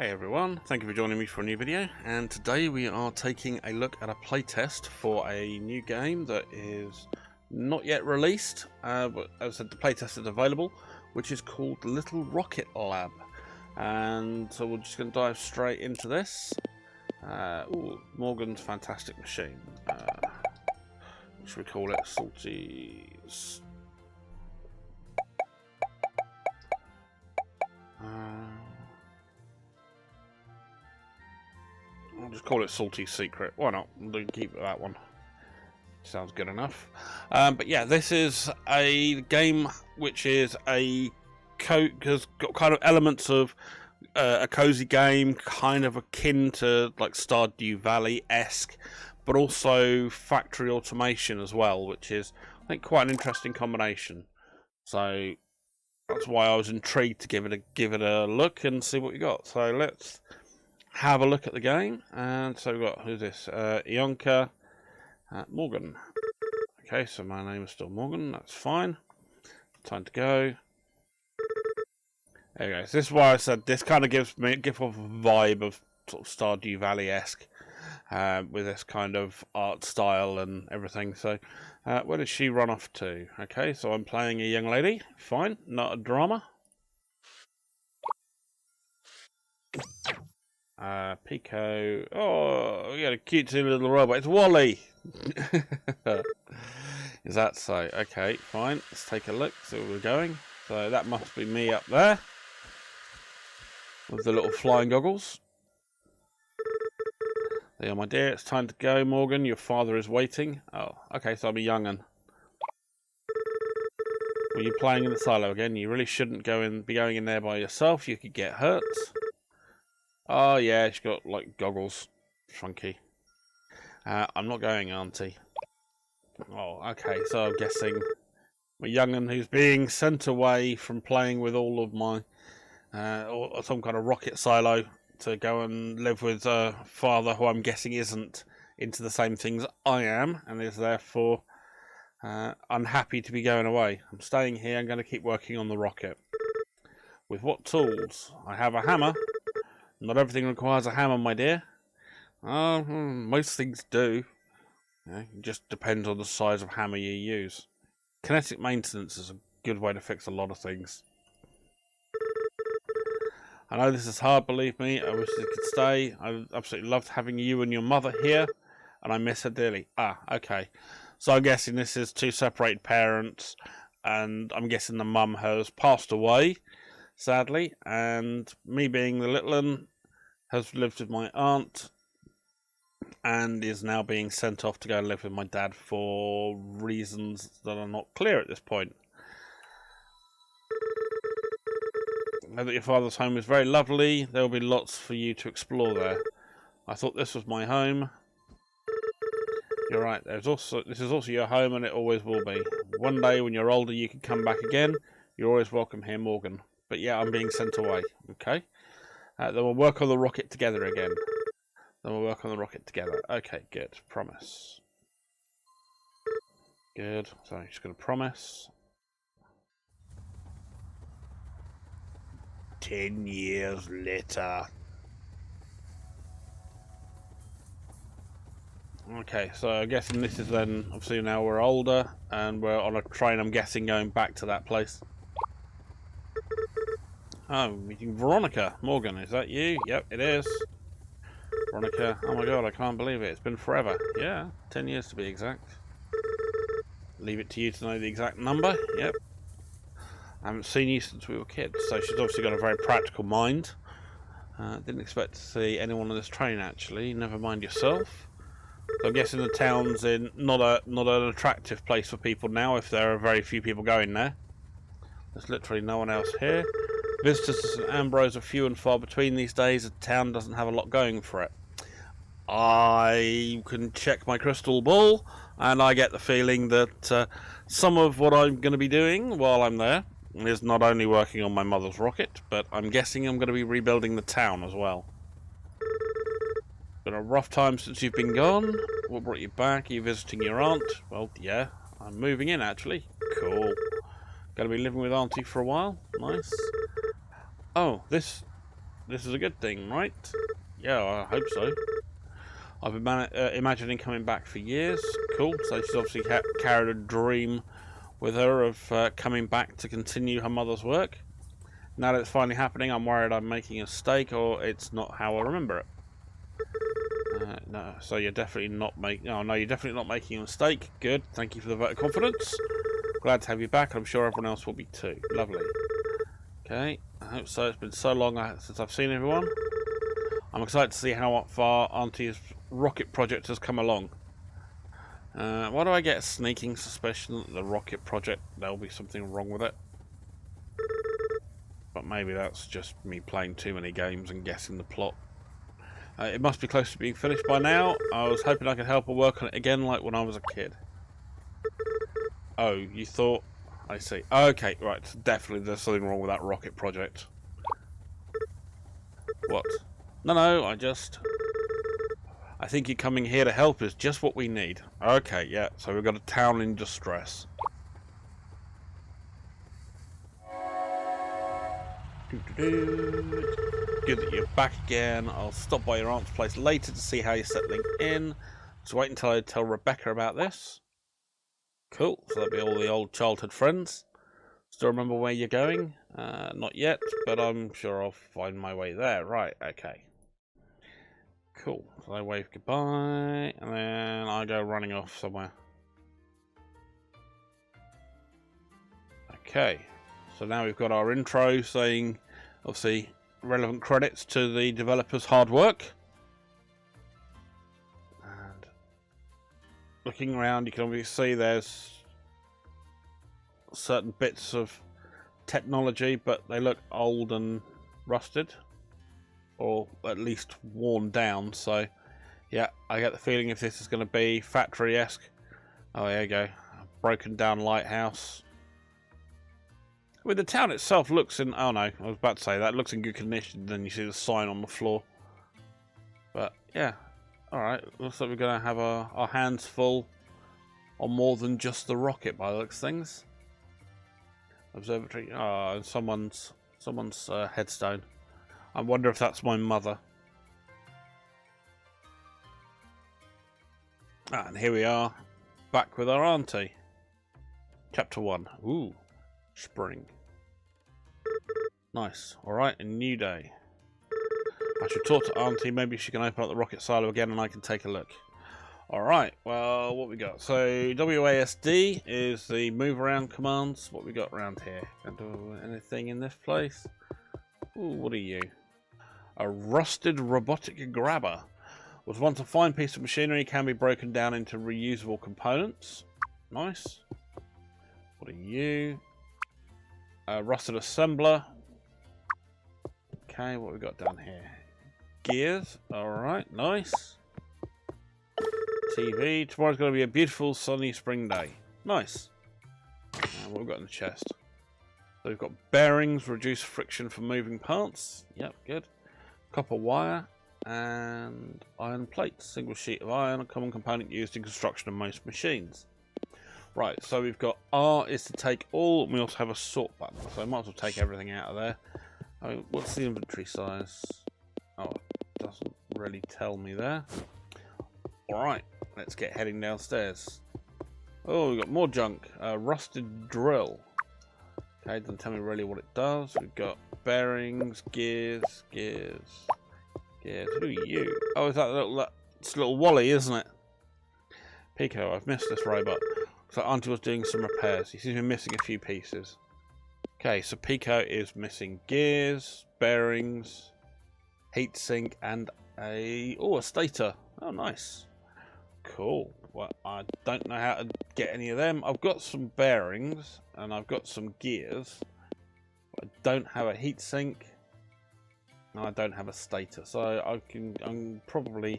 Hey everyone, thank you for joining me for a new video, and today we are taking a look at a playtest for a new game that is not yet released, but as I said, the playtest is available, which is called Little Rocket Lab. And so we're just going to dive straight into this. Ooh, Morgan's Fantastic Machine. What should we call it? Salty's. I'll just call it Salty Secret. Why not? We'll keep that one. Sounds good enough. But yeah, this is a game which is has got kind of elements of a cozy game, kind of akin to like Stardew Valley-esque, but also factory automation as well, which is, I think, quite an interesting combination. So that's why I was intrigued to give it a look and see what you got. So let's have a look at the game. And so we've got, who's this? Ionka, Morgan. Okay, so my name is still Morgan, that's fine. Time to go. There we go. So this is why I said this kind of gives off a vibe of sort of Stardew Valley-esque, with this kind of art style and everything. So where does she run off to? Okay, so I'm playing a young lady. Fine, not a drama. Pico. Oh, we got a cute little robot. It's Wally. Is that so? Okay, fine. Let's take a look. See where we're going. So that must be me up there with the little flying goggles. There, my dear. It's time to go, Morgan. Your father is waiting. Oh, okay. So I'm a young'un. Were you playing in the silo again? You really shouldn't be going in there by yourself. You could get hurt. Oh yeah, she's got like goggles. Funky. I'm not going, Auntie. Oh, okay, so I'm guessing my young'un who's being sent away from playing with all of my or some kind of rocket silo to go and live with a father who I'm guessing isn't into the same things I am and is therefore unhappy to be going away. I'm staying here. I'm going to keep working on the rocket. With what tools? I have a hammer. Not everything requires a hammer, my dear. Most things do. It just depends on the size of hammer you use. Kinetic maintenance is a good way to fix a lot of things. I know this is hard, believe me. I wish it could stay. I absolutely loved having you and your mother here, and I miss her dearly. Ah, okay. So I'm guessing this is two separated parents, and I'm guessing the mum has passed away, sadly, and me being the little one has lived with my aunt and is now being sent off to go and live with my dad for reasons that are not clear at this point. Now that your father's home is very lovely, there will be lots for you to explore there. I thought this was my home. You're right, this is also your home and it always will be. One day when you're older you can come back again. You're always welcome here, Morgan. But yeah, I'm being sent away, okay? Then we'll work on the rocket together again. Okay, good. Promise. Good. So I'm just going to promise. 10 years later. Okay, so I'm guessing this is then, obviously now we're older, and we're on a train, I'm guessing, going back to that place. Oh, meeting Veronica. Morgan, is that you? Yep, it is. Veronica, oh my god, I can't believe it. It's been forever. Yeah, 10 years to be exact. Leave it to you to know the exact number. Yep. I haven't seen you since we were kids, so she's obviously got a very practical mind. Didn't expect to see anyone on this train, actually. Never mind yourself. So I'm guessing the town's in not an attractive place for people now, if there are very few people going there. There's literally no one else here. Visitors to St. Ambrose are few and far between these days. The town doesn't have a lot going for it. I can check my crystal ball, and I get the feeling that some of what I'm going to be doing while I'm there is not only working on my mother's rocket, but I'm guessing I'm going to be rebuilding the town as well. Been a rough time since you've been gone. What brought you back? Are you visiting your aunt? Well, yeah, I'm moving in actually. Cool. Going to be living with Auntie for a while. Nice. Oh, this this is a good thing, right? Yeah, I hope so. I've been imagining coming back for years. Cool. So she's obviously carried a dream with her of coming back to continue her mother's work. Now that it's finally happening, I'm worried I'm making a mistake or it's not how I remember it. No, so you're definitely not making. Oh no, you're definitely not making a mistake. Good. Thank you for the vote of confidence. Glad to have you back. I'm sure everyone else will be too. Lovely. Okay. I hope so. It's been so long since I've seen everyone. I'm excited to see how far Auntie's rocket project has come along. Why do I get a sneaking suspicion that the rocket project, there'll be something wrong with it? But maybe that's just me playing too many games and guessing the plot. It must be close to being finished by now. I was hoping I could help her work on it again like when I was a kid. Oh, you thought... I see. Okay, right. Definitely there's something wrong with that rocket project. What? No, I think you coming here to help is just what we need. Okay, yeah. So we've got a town in distress. Good that you're back again. I'll stop by your aunt's place later to see how you're settling in. So wait until I tell Rebecca about this. Cool. So that'll be all the old childhood friends. Still remember where you're going? Not yet, but I'm sure I'll find my way there. Right, okay. Cool. So I wave goodbye, and then I go running off somewhere. Okay. So now we've got our intro saying, obviously, relevant credits to the developers' hard work. And looking around, you can obviously see there's certain bits of technology, but they look old and rusted, or at least worn down. So, yeah, I get the feeling if this is going to be factory-esque. Oh, there you go. A broken down lighthouse. I mean, the town itself looks in... Oh, no. I was about to say that. It looks in good condition. Then you see the sign on the floor. But, yeah. Alright. Looks like we're going to have our hands full on more than just the rocket by the looks of things. Observatory. Oh, someone's headstone. I wonder if that's my mother. Ah, and here we are. Back with our auntie. Chapter 1. Ooh. Spring. Nice. Alright, a new day. I should talk to Auntie. Maybe she can open up the rocket silo again and I can take a look. Alright, well, what we got? So, WASD is the move around commands. What we got around here? Can I do anything in this place? Ooh, what are you? A rusted robotic grabber. Was once a fine piece of machinery, can be broken down into reusable components. Nice. What are you? A rusted assembler. Okay, what we got down here? Gears. Alright, nice. TV. Tomorrow's going to be a beautiful sunny spring day. Nice. And what we've got in the chest? So we've got bearings, reduce friction for moving parts. Yep, good. Copper wire and iron plates. Single sheet of iron, a common component used in construction of most machines. Right, so we've got R is to take all, and we also have a sort button, so I might as well take everything out of there. I mean, what's the inventory size? Oh, it doesn't really tell me there. Alright, let's get heading downstairs. Oh, we've got more junk. Rusted drill. Okay, doesn't tell me really what it does. We've got bearings, gears. Who are you? Oh, is that little Wally, isn't it? Pico, I've missed this robot. So Auntie was doing some repairs. He seems to be missing a few pieces. Okay, so Pico is missing gears, bearings, heatsink, and a stator. Oh, nice. Cool. Well, I don't know how to get any of them. I've got some bearings and I've got some gears. But I don't have a heatsink and I don't have a stator. So I'm probably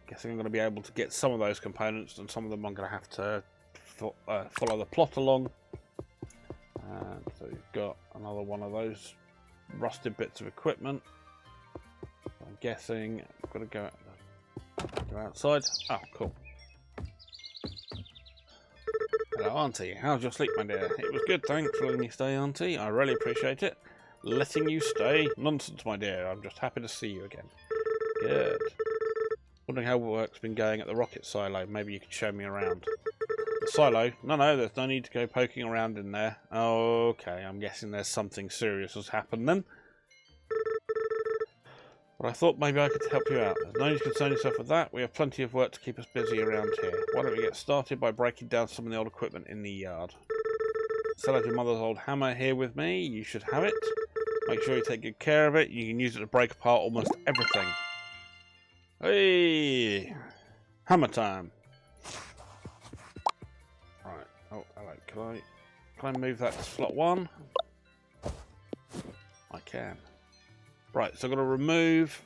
guessing I'm going to be able to get some of those components, and some of them I'm going to have to follow the plot along. So we've got another one of those rusted bits of equipment. I'm guessing I've got to go outside. Oh, cool. Hello, Auntie. How's your sleep, my dear? It was good, thanks for letting me stay, Auntie. I really appreciate it. Letting you stay? Nonsense, my dear. I'm just happy to see you again. Good. Wondering how work's been going at the rocket silo. Maybe you could show me around. The silo? No, there's no need to go poking around in there. Okay, I'm guessing there's something serious has happened then. But I thought maybe I could help you out. There's no need to concern yourself with that. We have plenty of work to keep us busy around here. Why don't we get started by breaking down some of the old equipment in the yard? Still have your mother's old hammer here with me. You should have it. Make sure you take good care of it. You can use it to break apart almost everything. Hey! Hammer time! Right. Oh, hello. Can I move that to slot 1? I can. Right, so I've got to remove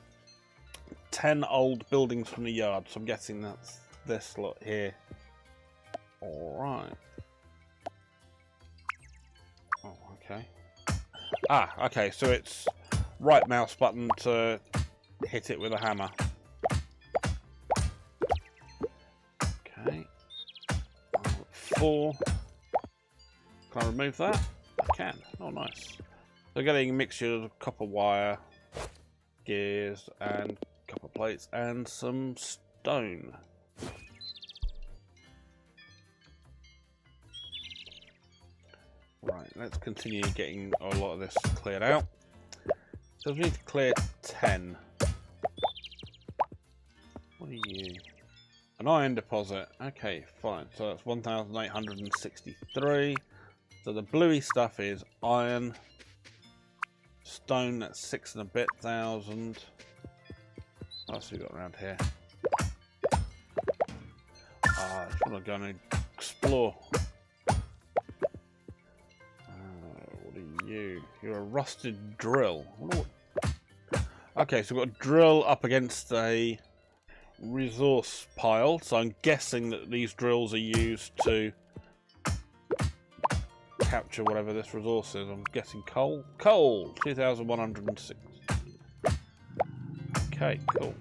10 old buildings from the yard. So I'm guessing that's this lot here. Alright. Oh, okay. Ah, okay, so it's right mouse button to hit it with a hammer. Okay. 4. Can I remove that? I can. Oh, nice. So getting a mixture of copper wire, gears, and copper plates, and some stone. Right, let's continue getting a lot of this cleared out. So we need to clear 10. What are you? An iron deposit. Okay, fine. So that's 1,863. So the bluey stuff is iron. Stone, that's 6 and a bit thousand. What else have we got around here? I just want to go and explore. What are you? You're a rusted drill. Okay, so we've got a drill up against a resource pile. So I'm guessing that these drills are used to capture whatever this resource is. I'm guessing coal. Coal! 2,106. Okay, cool.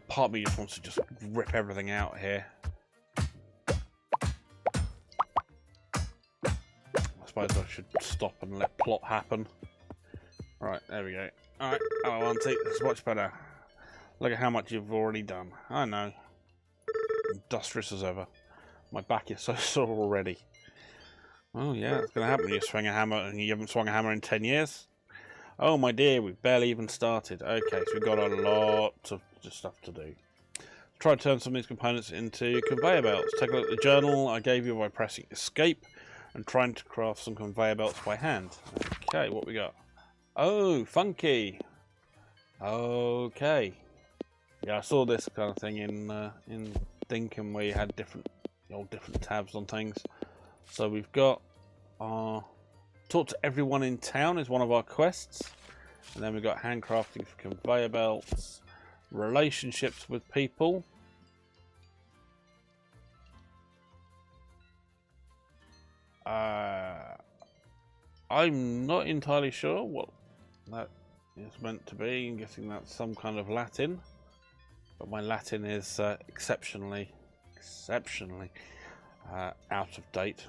Part of me just wants to just rip everything out here. I suppose I should stop and let plot happen. Right, there we go. Alright, oh, Auntie, that's much better. Look at how much you've already done. I know. Industrious as ever. My back is so sore already. Oh yeah, it's going to happen when you swing a hammer and you haven't swung a hammer in 10 years. Oh my dear, we've barely even started. Okay, so we've got a lot of stuff to do. Try to turn some of these components into conveyor belts. Take a look at the journal I gave you by pressing escape and trying to craft some conveyor belts by hand. Okay, what we got? Oh, funky. Okay. Yeah, I saw this kind of thing in Dinkum where you had different tabs on things. So we've got our talk to everyone in town is one of our quests, and then we've got handcrafting for conveyor belts, relationships with people, I'm not entirely sure what that is meant to be. I'm guessing that's some kind of Latin, but my Latin is exceptionally out of date.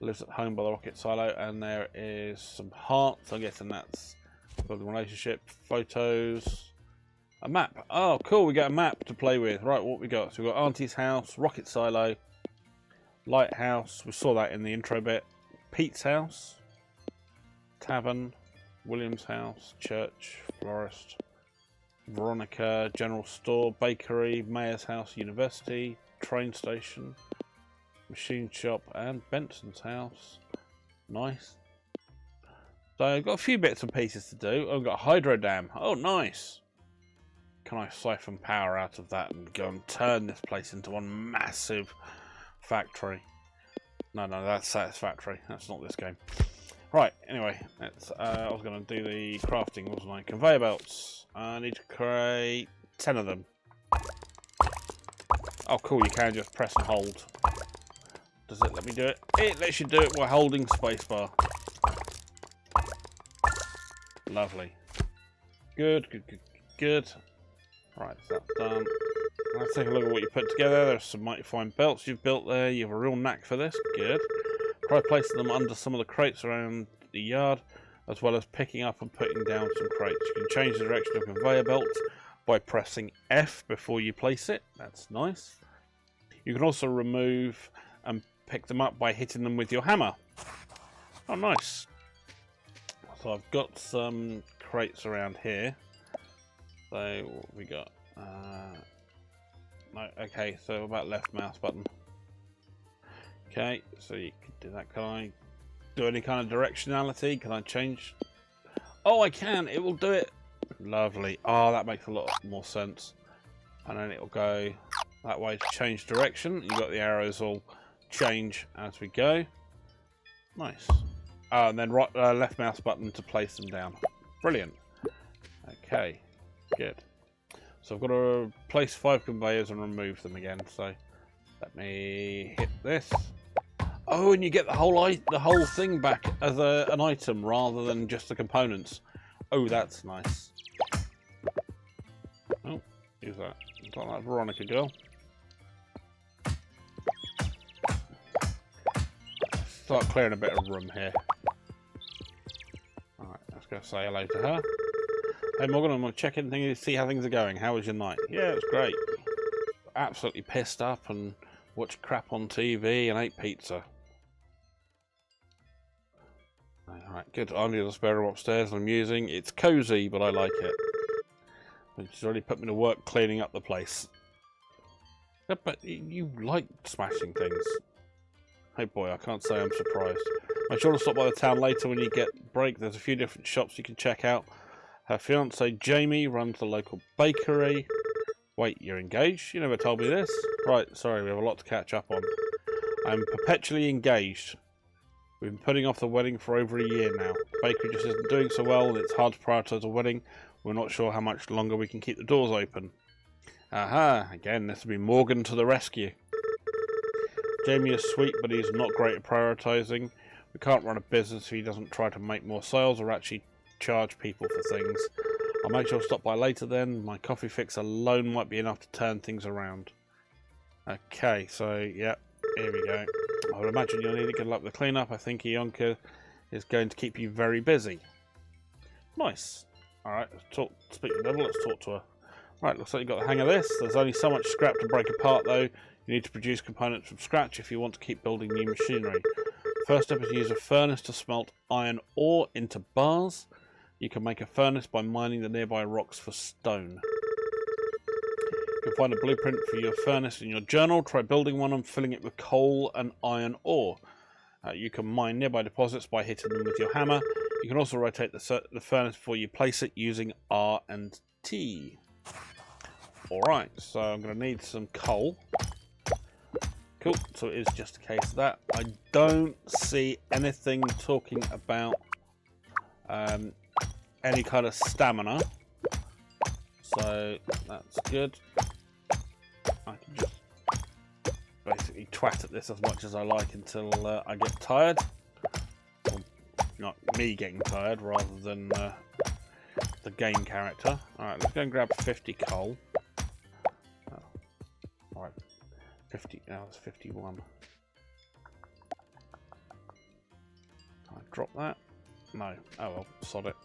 Lives at home by the rocket silo, and there is some hearts. I'm guessing that's building relationship, photos, a map. Oh, cool! We got a map to play with. Right, what we got? So we got Auntie's house, rocket silo, lighthouse. We saw that in the intro bit. Pete's house, tavern, William's house, church, florist, Veronica, general store, bakery, mayor's house, university, train station, machine shop, and Benson's house. Nice. So I've got a few bits and pieces to do. I've got a hydro dam. Oh, nice. Can I siphon power out of that and go and turn this place into one massive factory? No, that's Satisfactory. That's not this game. Right, anyway, I was going to do the crafting, wasn't I? Conveyor belts. I need to create 10 of them. Oh, cool, you can just press and hold. Does it let me do it? It lets you do it while holding spacebar. Lovely. Good. Right, so that's done. Let's take a look at what you put together. There's some mighty fine belts you've built there. You have a real knack for this. Good. Try placing them under some of the crates around the yard, as well as picking up and putting down some crates. You can change the direction of conveyor belts by pressing F before you place it. That's nice. You can also remove and pick them up by hitting them with your hammer. Oh, nice. So I've got some crates around here. So what have we got? No, okay, so about left mouse button. Okay, so you can do that. Can I do any kind of directionality? Can I change? Oh, I can. It will do it. Lovely. Oh, that makes a lot more sense. And then it will go that way to change direction. You've got the arrows all change as we go. Nice. And then right, left mouse button to place them down. Brilliant. Okay, good. So I've got to place 5 conveyors and remove them again. So let me hit this. Oh, and you get the whole thing back as an item rather than just the components. Oh, that's nice. Oh, who's that? Is that Veronica girl? Start clearing a bit of room here. Alright, let's go say hello to her. Hey Morgan, I'm going to check in to see how things are going. How was your night? Yeah, it was great. Absolutely pissed up and watched crap on TV and ate pizza. Alright, good. I need a spare room upstairs and I'm using. It's cozy, but I like it. She's already put me to work cleaning up the place. Yeah, but you like smashing things. Hey boy, I can't say I'm surprised. Make sure to stop by the town later when you get a break. There's a few different shops you can check out. Her fiance Jamie runs the local bakery. Wait, you're engaged? You never told me this. Right, sorry, we have a lot to catch up on. I'm perpetually engaged. We've been putting off the wedding for over a year now. The bakery just isn't doing so well and it's hard to prioritise a wedding. We're not sure how much longer we can keep the doors open. Aha, again, this will be Morgan to the rescue. Jamie is sweet, but he's not great at prioritising. We can't run a business if he doesn't try to make more sales or actually charge people for things. I'll make sure to stop by later then. My coffee fix alone might be enough to turn things around. Okay, so, yeah, here we go. I would imagine you'll need to get up the cleanup. I think Ionka is going to keep you very busy. Nice. Alright, speak to the devil, let's talk to her. Right, looks like you've got the hang of this. There's only so much scrap to break apart though. You need to produce components from scratch if you want to keep building new machinery. First step is to use a furnace to smelt iron ore into bars. You can make a furnace by mining the nearby rocks for stone. You can find a blueprint for your furnace in your journal. Try building one and filling it with coal and iron ore. You can mine nearby deposits by hitting them with your hammer. You can also rotate the furnace before you place it using R and T. Alright, so I'm going to need some coal. Cool, so it is just a case of that. I don't see anything talking about any kind of stamina. So that's good. I can just basically twat at this as much as I like until I get tired. Well, not me getting tired, rather than the game character. Alright, let's go and grab 50 coal. Oh. Alright, 50, now it's 51. Can I drop that? No. Oh well, sod it.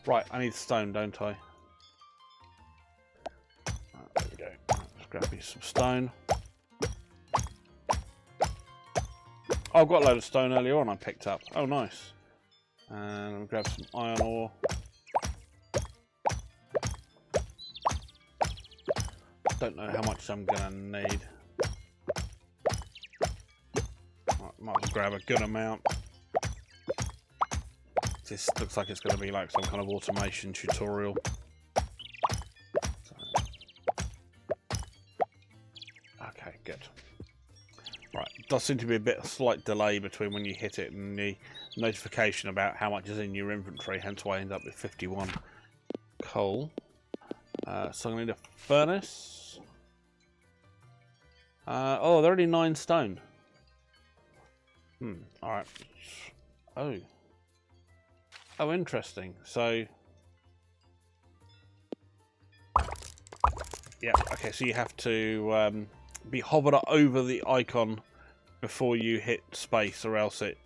Right, I need stone, don't I? There we go. Let's grab me some stone. Oh, I've got a load of stone earlier on I picked up. Oh, nice. And I'll grab some iron ore. Don't know how much I'm going to need. Right, might as well grab a good amount. This looks like it's going to be like some kind of automation tutorial. Okay, good. Right, it does seem to be a bit of slight delay between when you hit it and the notification about how much is in your inventory, hence why I end up with 51 coal. So I'm going to need a furnace. Oh, they're only 9 stone. Alright. Oh. Oh, interesting. So... yeah, okay, so you have to be hovered over the icon before you hit space, or else it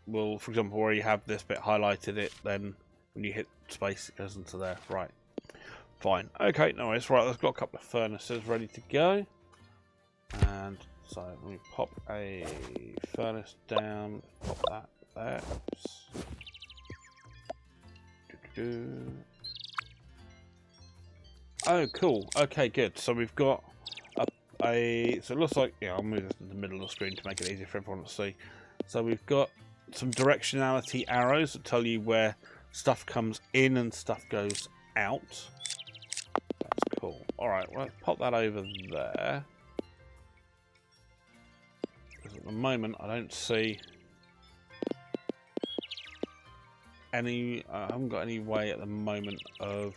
will, for example, where you have this bit highlighted, it then when you hit space it goes into there. Right, fine, okay, no worries. Right, I've got a couple of furnaces ready to go, and so we pop a furnace down, pop that there. Oh, cool. Okay, good. So we've got so it looks like, yeah, I'll move this to the middle of the screen to make it easier for everyone to see. So we've got some directionality arrows that tell you where stuff comes in and stuff goes out. That's cool. Alright, well, let's pop that over there. Because at the moment I don't see any, I haven't got any way at the moment of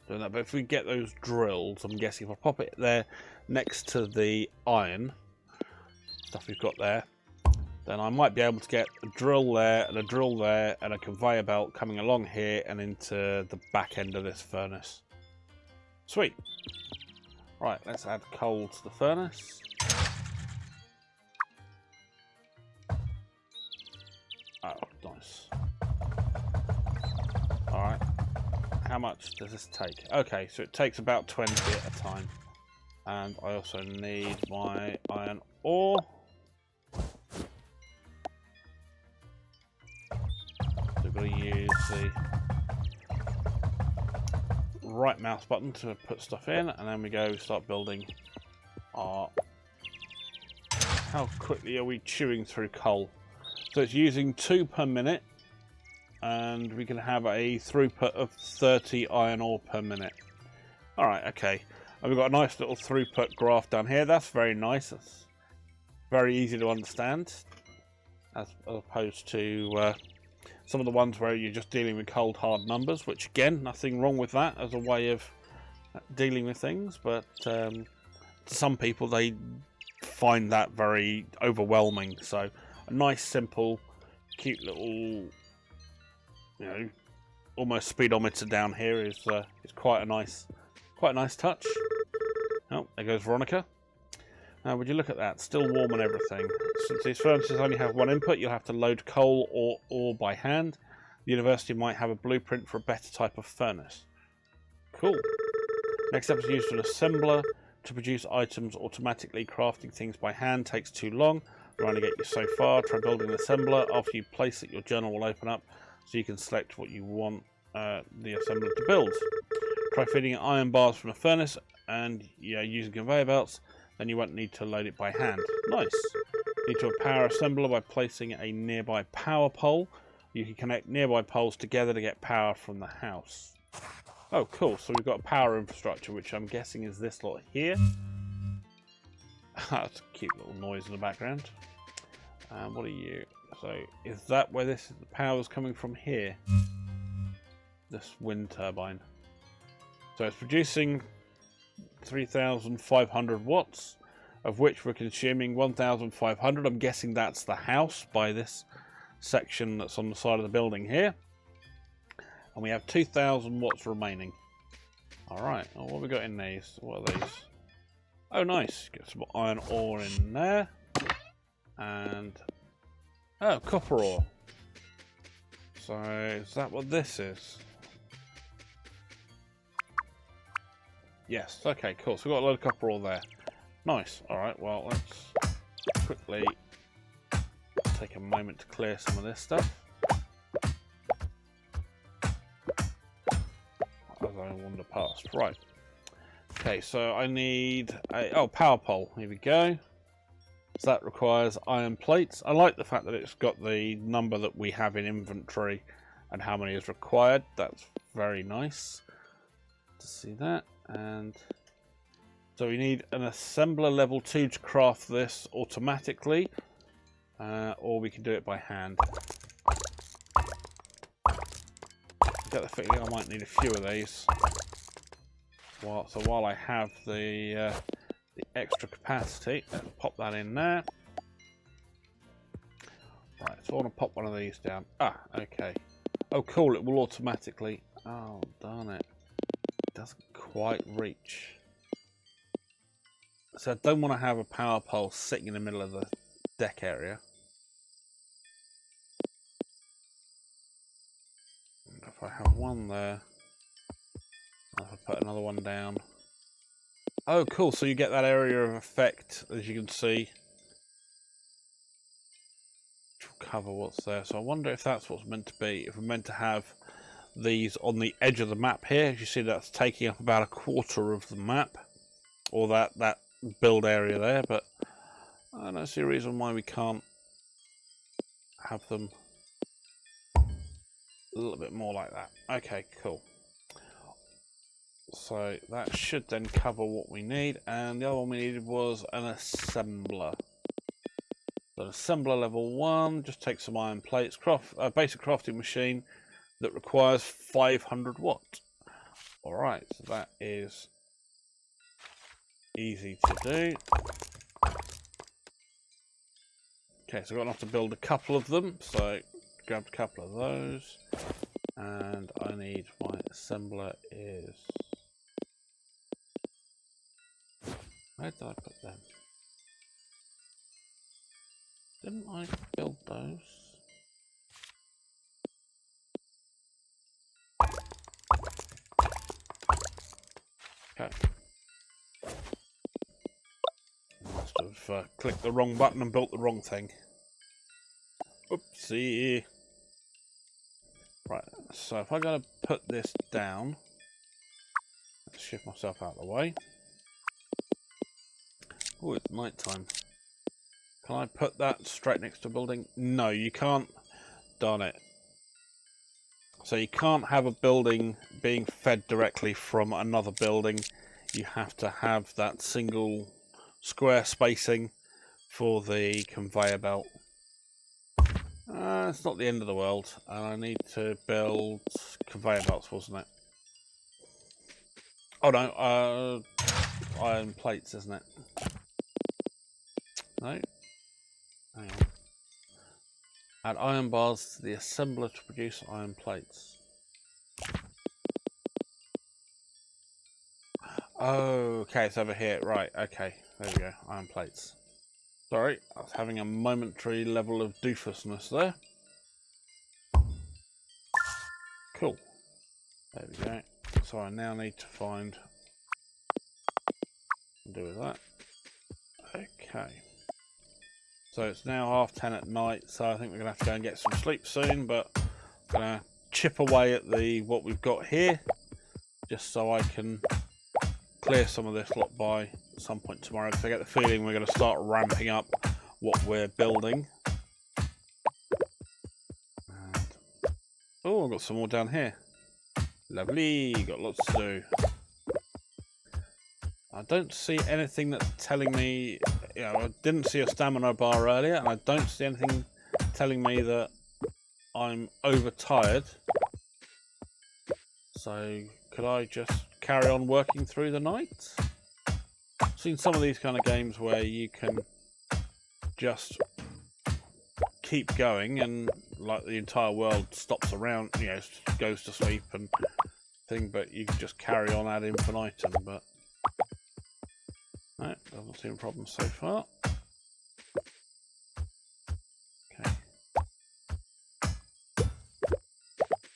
doing that. But if we get those drills, I'm guessing if I pop it there next to the iron stuff we've got there, then I might be able to get a drill there and a drill there and a conveyor belt coming along here and into the back end of this furnace. Sweet. Right, let's add coal to the furnace. Oh, nice. Alright. How much does this take? Okay, so it takes about 20 at a time. And I also need my iron ore. So we've got to use the right mouse button to put stuff in, and then we go start building our... How quickly are we chewing through coal? So it's using 2 per minute, and we can have a throughput of 30 iron ore per minute. Alright, okay. And we've got a nice little throughput graph down here. That's very nice. That's very easy to understand, as opposed to some of the ones where you're just dealing with cold hard numbers, which again, nothing wrong with that as a way of dealing with things, but some people, they find that very overwhelming. So a nice, simple, cute little, you know, almost speedometer down here is quite a nice touch. Oh, there goes Veronica. Would you look at that? Still warm and everything. Since these furnaces only have one input, you'll have to load coal or ore by hand. The university might have a blueprint for a better type of furnace. Cool. Next step is used an assembler to produce items automatically. Crafting things by hand takes too long. We're only get you so far. Try building an assembler. After you place it, your journal will open up so you can select what you want the assembler to build. Try feeding iron bars from a furnace and using conveyor belts. Then you won't need to load it by hand. Nice. Need to a power assembler by placing a nearby power pole. You can connect nearby poles together to get power from the house. Oh, cool. So we've got a power infrastructure, which I'm guessing is this lot here. That's a cute little noise in the background. What are you? So is that where the power's coming from here? This wind turbine. So it's producing 3,500 watts, of which we're consuming 1,500. I'm guessing that's the house by this section that's on the side of the building here. And we have 2,000 watts remaining. Alright, what have we got in these? What are these? Oh, nice. Get some iron ore in there. And... oh, copper ore. So, is that what this is? Yes, okay, cool. So we've got a load of copper ore there. Nice. Alright, well, let's quickly take a moment to clear some of this stuff. As I wander past. Right. Okay, so I need a power pole. Here we go. So that requires iron plates. I like the fact that it's got the number that we have in inventory and how many is required. That's very nice to see that. And so we need an assembler level 2 to craft this automatically, or we can do it by hand. I get the feeling I might need a few of these. So while I have the extra capacity, let's pop that in there. Right, so I want to pop one of these down. Ah, okay. Oh, cool, it will automatically... oh, darn it. It doesn't quite reach. So I don't want to have a power pole sitting in the middle of the deck area. And if I have one there, if I put another one down. Oh, cool. So you get that area of effect, as you can see. Which will cover what's there. So I wonder if that's what's meant to be. If we're meant to have these on the edge of the map here. As you see, that's taking up about a quarter of the map. Or that build area there. But I don't see a reason why we can't have them a little bit more like that. Okay, cool. So that should then cover what we need, and the other one we needed was an assembler. So an assembler level 1 just takes some iron plates, basic crafting machine that requires 500 watt. Alright, so that is easy to do. Okay, so I've got enough to build a couple of them, so grabbed a couple of those, and I need my assembler is... Where did I put them? Didn't I build those? Okay. Must have clicked the wrong button and built the wrong thing. Oopsie. Right, so if I'm going to put this down, let's shift myself out of the way. Oh, it's night time. Can I put that straight next to a building? No, you can't. Darn it. So you can't have a building being fed directly from another building. You have to have that single square spacing for the conveyor belt. It's not the end of the world. And I need to build conveyor belts, wasn't it? Oh no, iron plates, isn't it? No. Hang on. Add iron bars to the assembler to produce iron plates. Oh, okay, it's over here. Right, okay. There we go. Iron plates. Sorry, I was having a momentary level of doofusness there. Cool. There we go. So I now need to find... do with that. Okay. So it's now 10:30 at night, so I think we're going to have to go and get some sleep soon, but I'm going to chip away at what we've got here, just so I can clear some of this lot by some point tomorrow, because I get the feeling we're going to start ramping up what we're building. And, oh, I've got some more down here. Lovely, got lots to do. I don't see anything that's telling me, you know, I didn't see a stamina bar earlier, and I don't see anything telling me that I'm overtired. So, could I just carry on working through the night? I've seen some of these kind of games where you can just keep going and like the entire world stops around, you know, goes to sleep and thing, but you can just carry on ad infinitum, but no, doesn't seem a problem so far. Okay.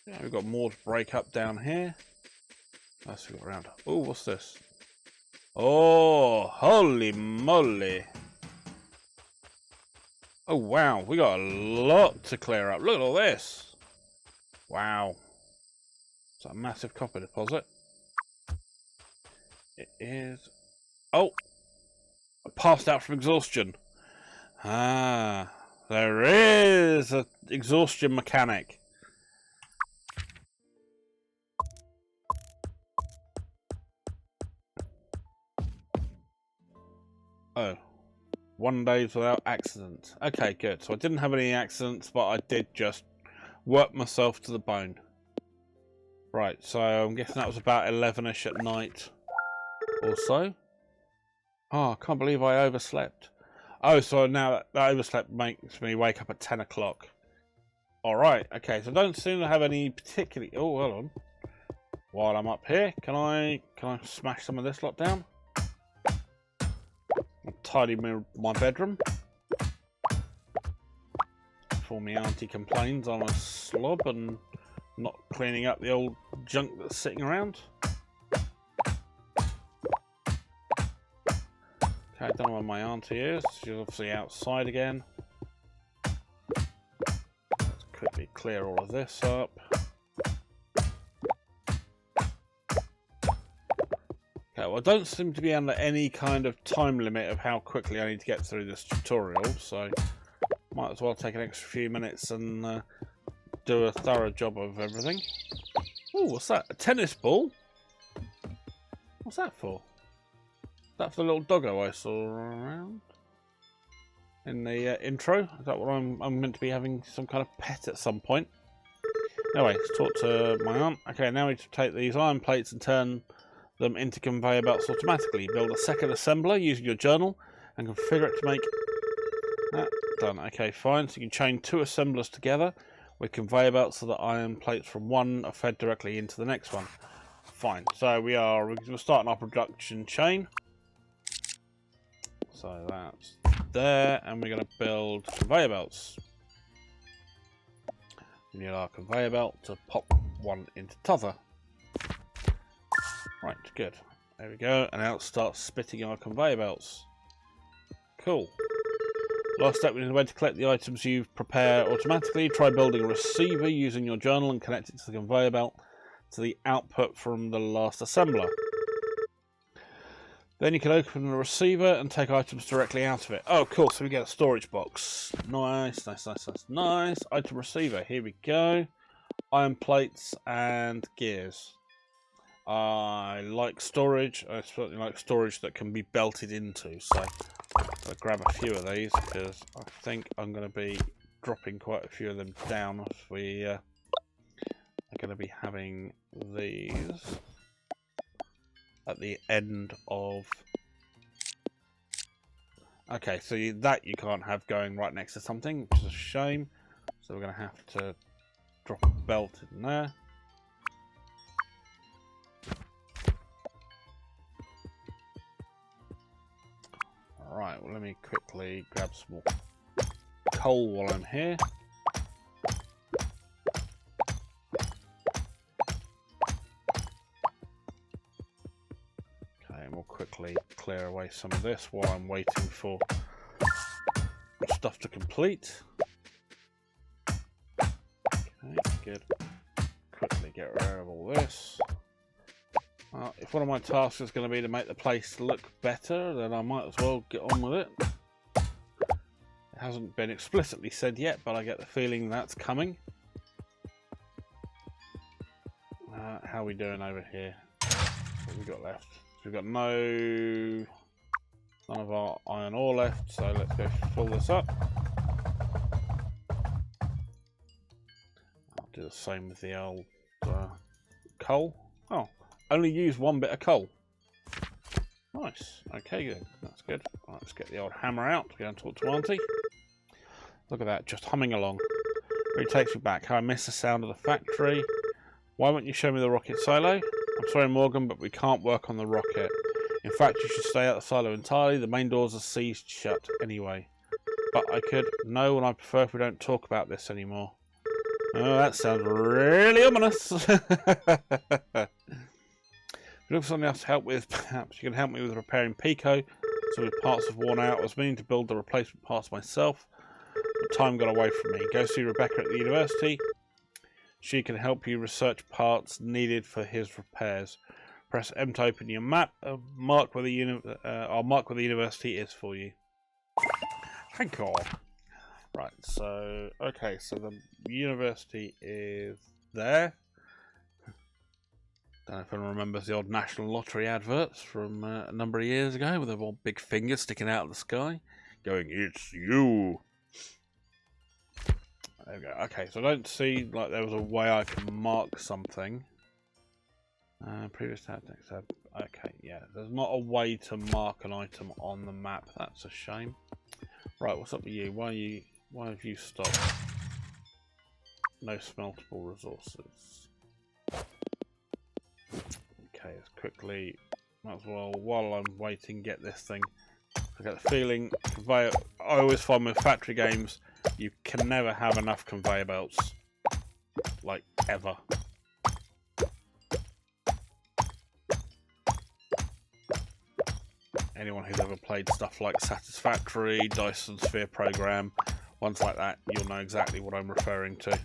Yeah, we've got more to break up down here. Let's go around. Oh, what's this? Oh, holy moly. Oh, wow. We got a lot to clear up. Look at all this. Wow. It's a massive copper deposit. It is... Oh! I passed out from exhaustion. Ah, there is an exhaustion mechanic. Oh. 1 day without accident. Okay, good. So I didn't have any accidents, but I did just work myself to the bone. Right, so I'm guessing that was about 11ish at night or so. Oh, I can't believe I overslept. Oh, so now that overslept makes me wake up at 10 o'clock. Alright, okay, so I don't seem to have any particularly... Oh, hold on. While I'm up here, can I smash some of this lot down? I'll tidy my bedroom. before my auntie complains I'm a slob and not cleaning up the old junk that's sitting around. Okay, I don't know where my auntie is. She's obviously outside again. Let's quickly clear all of this up. Okay, well, I don't seem to be under any kind of time limit of how quickly I need to get through this tutorial, so might as well take an extra few minutes and do a thorough job of everything. Oh, what's that? A tennis ball? What's that for? Is that for the little doggo I saw around in the intro? Is that what I'm meant to be having some kind of pet at some point? Anyway, let's talk to my aunt. Okay, now we need to take these iron plates and turn them into conveyor belts automatically. Build a second assembler using your journal and configure it to make that done. Okay, fine. So you can chain 2 assemblers together with conveyor belts so that iron plates from one are fed directly into the next one. Fine. So we're starting our production chain. So that's there, and we're going to build conveyor belts. We need our conveyor belt to pop one into t'other. Right, good. There we go, and now it starts spitting our conveyor belts. Cool. Last step, we need a way to collect the items you prepare automatically. Try building a receiver using your journal and connect it to the conveyor belt to the output from the last assembler. Then you can open the receiver and take items directly out of it. Oh, cool, so we get a storage box. Nice, nice, nice, nice, nice. Item receiver, here we go. Iron plates and gears. I like storage. I certainly like storage that can be belted into. So I'll grab a few of these because I think I'm going to be dropping quite a few of them down as we are going to be having these at the end of. Okay, so that you can't have going right next to something, which is a shame. So we're going to have to drop a belt in there. Alright, well, let me quickly grab some more coal while I'm here. Okay, and we'll quickly clear away some of this while I'm waiting for stuff to complete. Okay, good. Quickly get rid of all this. If one of my tasks is going to be to make the place look better, then I might as well get on with it. It hasn't been explicitly said yet, but I get the feeling that's coming. How are we doing over here? What have we got left? So we've got none of our iron ore left, so let's go fill this up. I'll do the same with the old coal. Oh. Only use 1 bit of coal. Nice. Okay, good. That's good. Right, let's get the old hammer out. Go and talk to Auntie. Look at that, just humming along. Really takes me back. How I miss the sound of the factory. Why won't you show me the rocket silo? I'm sorry, Morgan, but we can't work on the rocket. In fact, you should stay out of the silo entirely. The main doors are seized shut anyway. But I could. No, and I prefer if we don't talk about this anymore. Oh, that sounds really ominous. If you look for something else to help with, perhaps you can help me with repairing Pico. Some of the parts have worn out. I was meaning to build the replacement parts myself, but time got away from me. Go see Rebecca at the university. She can help you research parts needed for his repairs. Press M to open your map. I'll mark where the university is for you. Thank you. Right, so okay, so the university is there. Don't know if anyone remembers the old National Lottery adverts from a number of years ago with a old big finger sticking out of the sky going, "It's you." There we go. Okay, so I don't see like there was a way I can mark something. Previous tab, next tab. Okay, yeah, there's not a way to mark an item on the map. That's a shame. Right, what's up with you? Why have you stopped? No smeltable resources. Okay, let's quickly, might as well, while I'm waiting, get this thing. I get the feeling, I always find with factory games, You can never have enough conveyor belts. Like, ever. Anyone who's ever played stuff like Satisfactory, Dyson Sphere Program, ones like that, you'll know exactly what I'm referring to.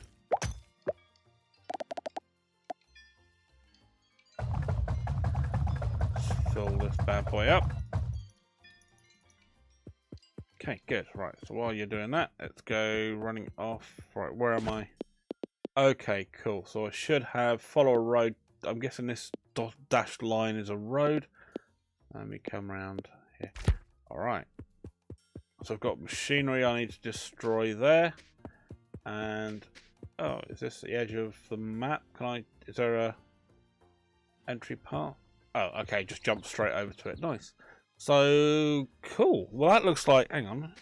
Let's fill this bad boy up. Okay, good. Right, so while you're doing that, let's go running off. Right, where am I? Okay, cool. So I should have follow a road. I'm guessing this dashed line is a road. Let me come around here. Alright. So I've got machinery I need to destroy there. And oh, is this the edge of the map? Is there a entry path? Oh, okay, just jump straight over to it. Nice. So cool. Well, that looks like, hang on.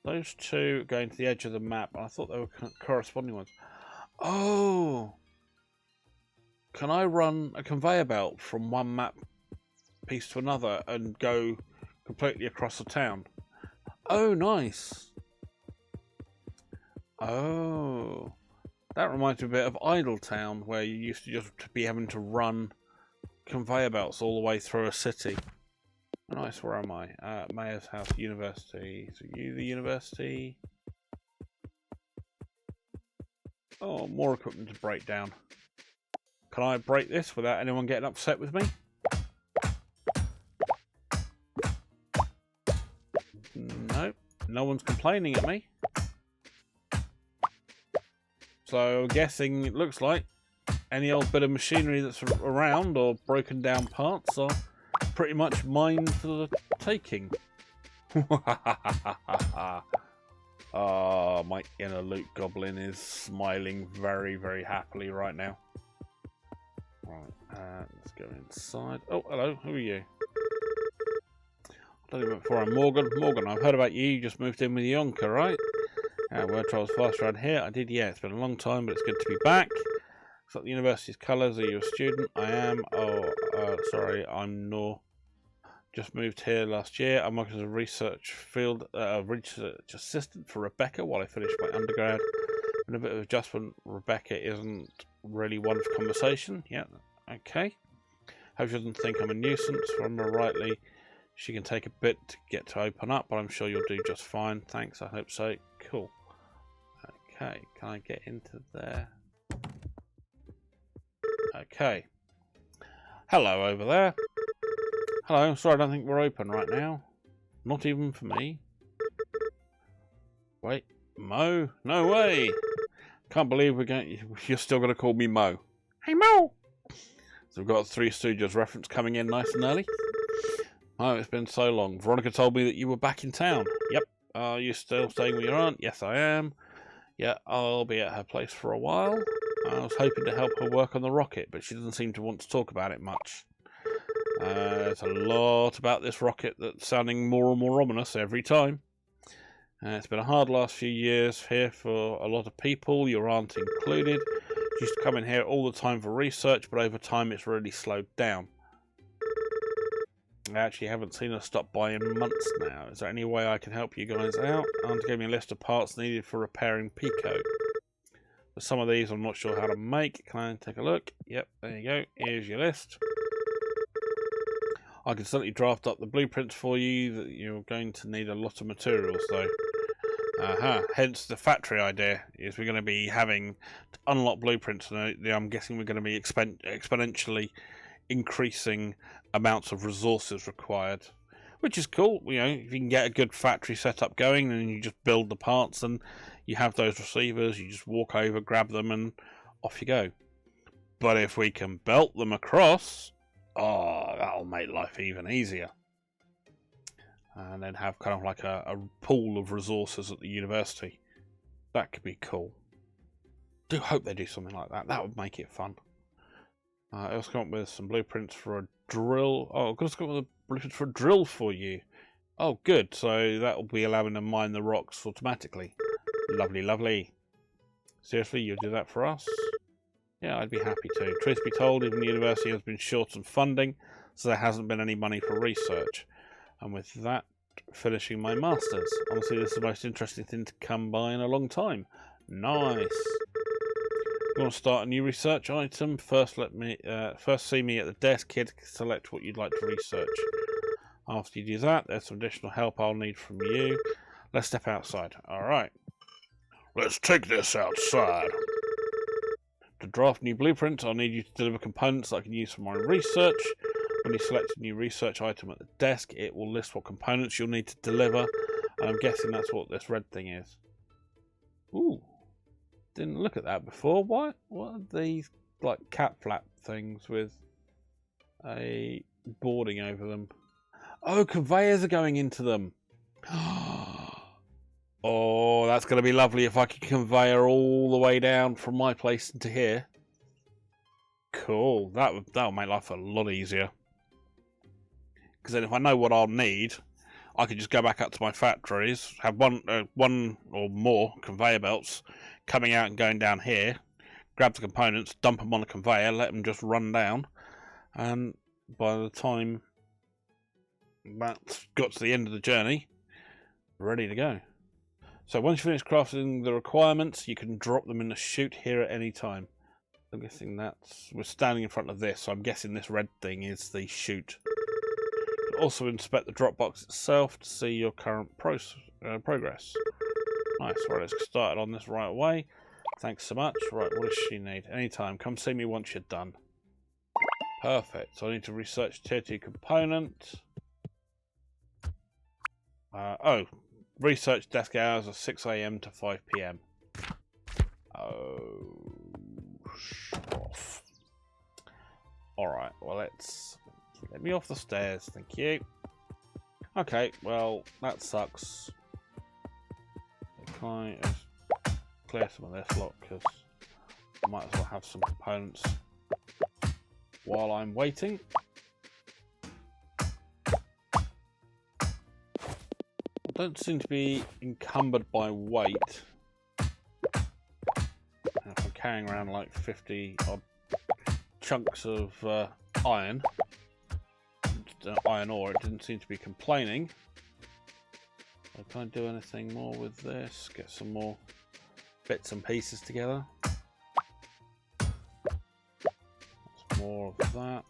Those two going to the edge of the map. I thought they were corresponding ones. Oh. Can I run a conveyor belt from one map piece to another and go completely across the town? Oh, nice. Oh, that reminds me a bit of Idletown, where you used to just be having to run conveyor belts all the way through a city. Nice. Where am I? Mayor's house, university. So you the university? Oh, more equipment to break down. Can I break this without anyone getting upset with me? No, no one's complaining at me. So I'm guessing it looks like any old bit of machinery that's around or broken down parts are pretty much mine for the taking. Oh, my inner loot goblin is smiling very, very happily right now. Right, let's go inside. Oh, hello, who are you? I don't even before I'm Morgan. Morgan, I've heard about you. You just moved in with Yonka, right? Word travels fast around here. I did, yeah. It's been a long time, but it's good to be back. It's like the university's colours. Are you a student? I am. Oh, sorry, I'm no. Just moved here last year. I'm working as a research assistant for Rebecca while I finish my undergrad. And a bit of adjustment. Rebecca isn't really one for conversation. Yeah, okay. Hope she doesn't think I'm a nuisance. If I remember rightly, she can take a bit to get to open up, but I'm sure you'll do just fine. Thanks, I hope so. Cool. Okay, can I get into there? Okay. Hello over there. Hello, sorry, I don't think we're open right now. Not even for me. Wait, Mo? No way! Can't believe you're still going to call me Mo. Hey, Mo! So we've got a Three Stooges reference coming in nice and early. Oh, it's been so long. Veronica told me that you were back in town. Yep. Are you still staying with your aunt? Yes, I am. Yeah, I'll be at her place for a while. I was hoping to help her work on the rocket, but she doesn't seem to want to talk about it much. There's a lot about this rocket that's sounding more and more ominous every time. It's been a hard last few years here for a lot of people, your aunt included. She used to come in here all the time for research, but over time it's really slowed down. I actually haven't seen her stop by in months now. Is there any way I can help you guys out? Aunt gave me a list of parts needed for repairing Pico. For some of these I'm not sure how to make. Can I take a look? Yep, there you go. Here's your list. I can certainly draft up the blueprints for you. That you're going to need a lot of materials though. Hence the factory idea is we're going to be having to unlock blueprints, and I'm guessing we're going to be exponentially increasing amounts of resources required, which is cool. You know, if you can get a good factory setup going, then you just build the parts and you have those receivers, you just walk over, grab them, and off you go. But if we can belt them across, oh, that'll make life even easier. And then have kind of like a pool of resources at the university. That could be cool. Do hope they do something like that. That would make it fun. Let's come up with some blueprints for a drill. Oh, I've got to come up with a blueprint for a drill for you. Oh, good. So that will be allowing them to mine the rocks automatically. Lovely, lovely. Seriously, you'll do that for us? Yeah, I'd be happy to. Truth be told, even the university has been short on funding, so there hasn't been any money for research. And with that, finishing my masters. Honestly, this is the most interesting thing to come by in a long time. Nice. You want to start a new research item? First see me at the desk here to select what you'd like to research. After you do that, there's some additional help I'll need from you. Let's step outside. Alright. Let's take this outside. To draft new blueprints, I'll need you to deliver components that I can use for my research. When you select a new research item at the desk, it will list what components you'll need to deliver, and I'm guessing that's what this red thing is. Ooh. Didn't look at that before. What are these, like, cat flap things with a boarding over them? Oh, conveyors are going into them. Oh, that's going to be lovely if I can conveyor all the way down from my place into here. Cool. That'll make life a lot easier. Because then if I know what I'll need, I can just go back up to my factories, have one or more conveyor belts coming out and going down here, grab the components, dump them on a conveyor, let them just run down, and by the time that's got to the end of the journey, ready to go. So once you finish crafting the requirements, you can drop them in the chute here at any time. I'm guessing we're standing in front of this, so I'm guessing this red thing is the chute. You can also inspect the drop box itself to see your current progress. Nice, right, let's get started on this right away. Thanks so much. Right, what does she need? Anytime, come see me once you're done. Perfect, so I need to research tier 2 component. Research desk hours are 6 AM to 5 PM. Oh, off. Alright, well, let me off the stairs, thank you. Okay, well, that sucks. Can I just clear some of this lot, because I might as well have some components while I'm waiting. I don't seem to be encumbered by weight. If I'm carrying around like 50 odd chunks of iron ore, it didn't seem to be complaining. So can I do anything more with this? Get some more bits and pieces together. That's more of that.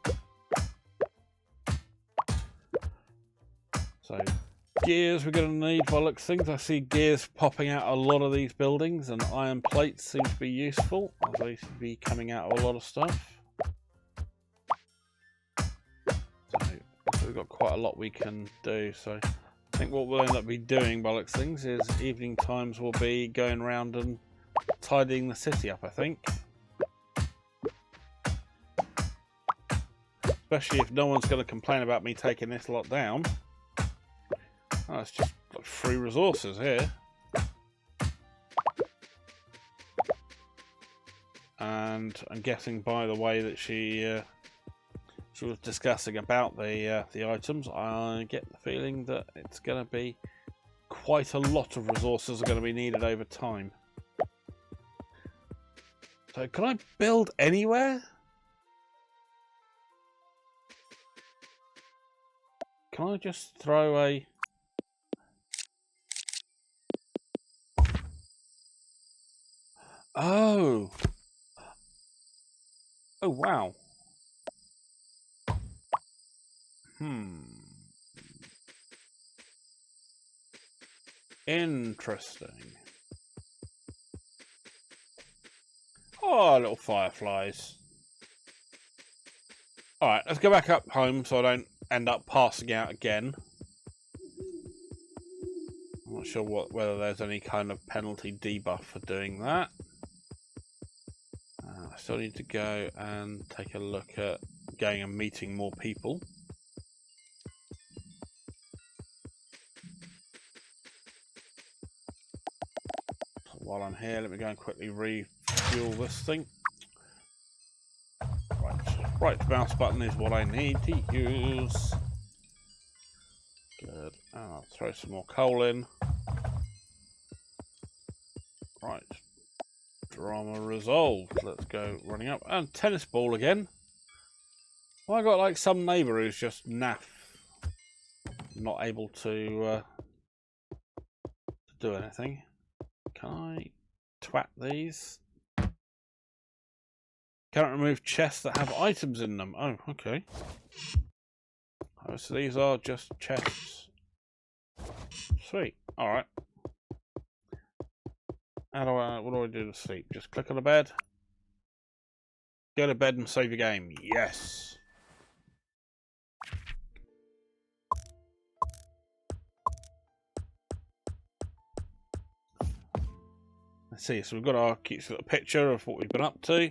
So gears we're going to need by the looks of things. I see gears popping out a lot of these buildings, and iron plates seem to be useful, as they seem to be coming out of a lot of stuff. So we've got quite a lot we can do. So I think what we'll end up doing by the looks of things is evening times will be going around and tidying the city up, I think. Especially if no one's going to complain about me taking this lot down. Oh, it's just like free resources here. And I'm guessing by the way that she was discussing about the items, I get the feeling that it's going to be quite a lot of resources are going to be needed over time. So can I build anywhere? Can I just throw a... Oh! Oh, wow. Interesting. Oh, little fireflies. Alright, let's go back up home so I don't end up passing out again. I'm not sure whether there's any kind of penalty debuff for doing that. I still need to go and take a look at going and meeting more people. So while I'm here, let me go and quickly refuel this thing. Right mouse button is what I need to use. Good. I'll throw some more coal in. Right. Drama resolved. Let's go running up. And tennis ball again. Well, I got like some neighbour who's just naff. not able to do anything. Can I twat these? Cannot remove chests that have items in them. Oh, okay. Oh, so these are just chests. Sweet. Alright. How do I, what do I do to sleep? Just click on the bed. Go to bed and save your game. Yes. Let's see. So we've got our cute little picture of what we've been up to.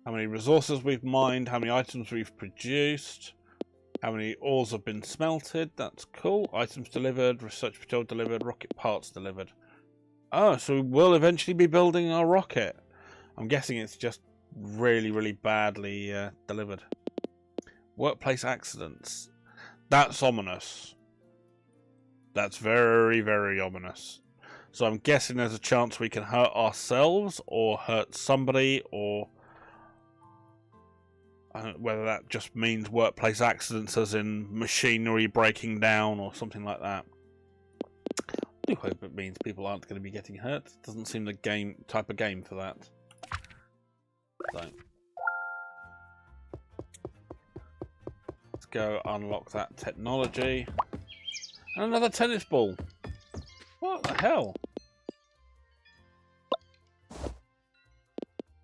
How many resources we've mined. How many items we've produced. How many ores have been smelted. That's cool. Items delivered. Research material delivered. Rocket parts delivered. Oh, so we will eventually be building our rocket. I'm guessing it's just really, really badly delivered. Workplace accidents. That's ominous. That's very, very ominous. So I'm guessing there's a chance we can hurt ourselves or hurt somebody, or whether that just means workplace accidents as in machinery breaking down or something like that. I do hope it means people aren't going to be getting hurt. It doesn't seem the type of game for that. So let's go unlock that technology. And another tennis ball. What the hell?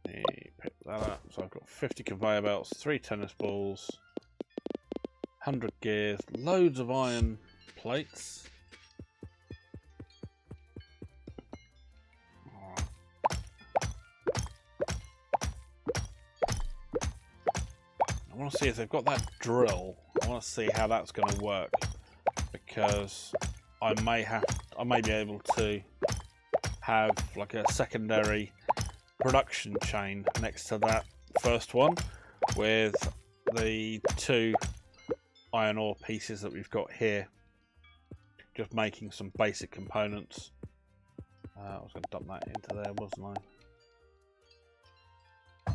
Let me pick that up. So I've got 50 conveyor belts, 3 tennis balls, 100 gears, loads of iron plates. I want to see if they've got that drill. I want to see how that's going to work, because I may be able to have like a secondary production chain next to that first one with the 2 iron ore pieces that we've got here, just making some basic components. I was going to dump that into there, wasn't I?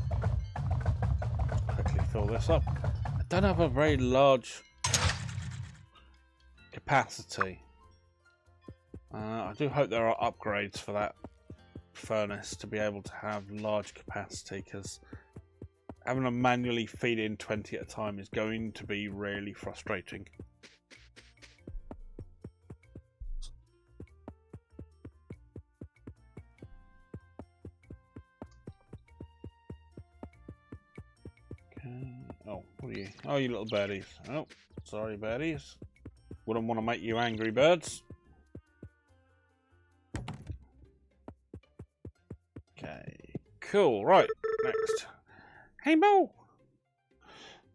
Quickly fill this up. I don't have a very large capacity. I do hope there are upgrades for that furnace to be able to have large capacity, because having to manually feed in 20 at a time is going to be really frustrating. Okay. Oh, what are you? Oh, you little birdies. Oh, sorry, birdies. Wouldn't want to make you angry, birds. Okay, cool. Right, next. Hey, Mo!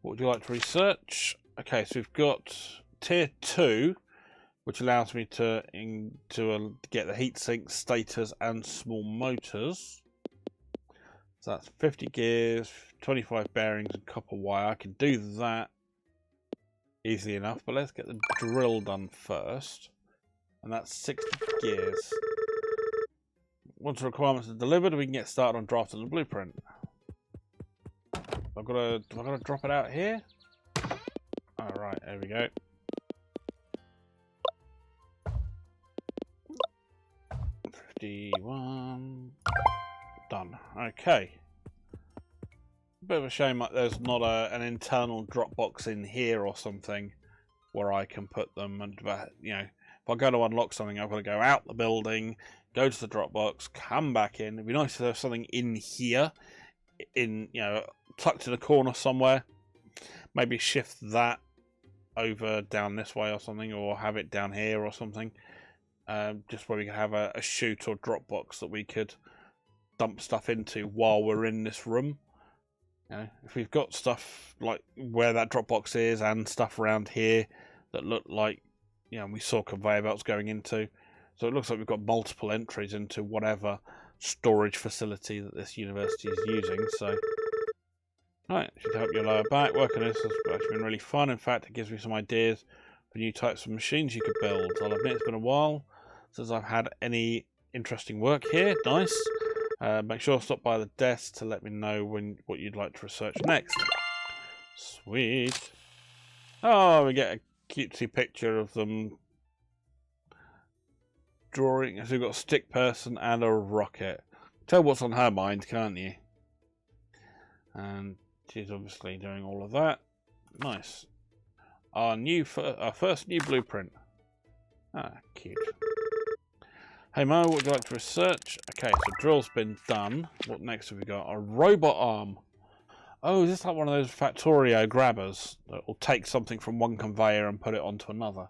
What would you like to research? Okay, so we've got tier 2, which allows me to get the heatsink, stators, and small motors. So that's 50 gears, 25 bearings, and copper wire. I can do that easily enough, but let's get the drill done first. And that's 60 gears. Once the requirements are delivered, we can get started on drafting the blueprint. Do I gotta drop it out here? Alright, there we go. $51. Done. Okay. Bit of a shame that there's not an internal Dropbox in here or something where I can put them, and you know, if I go to unlock something, I've got to go out the building, go to the Dropbox, come back in. It'd be nice if there's something in here, tucked in a corner somewhere. Maybe shift that over down this way or something, or have it down here or something. Just where we can have a chute or Dropbox that we could dump stuff into while we're in this room. You know, if we've got stuff like where that Dropbox is and stuff around here that look like, we saw conveyor belts going into. So it looks like we've got multiple entries into whatever storage facility that this university is using. So, right, should help your lower back. Working on this has actually been really fun. In fact, it gives me some ideas for new types of machines you could build. I'll admit it's been a while since I've had any interesting work here. Nice. Make sure to stop by the desk to let me know what you'd like to research next. Sweet. Oh, we get cutesy picture of them drawing. So we've got a stick person and a rocket. Tell what's on her mind, can't you? And she's obviously doing all of that. Nice. Our first new blueprint. Ah, cute. Hey Mo, what would you like to research? Okay, so drill's been done. What next have we got? A robot arm. Oh, is this like one of those Factorio grabbers that will take something from one conveyor and put it onto another?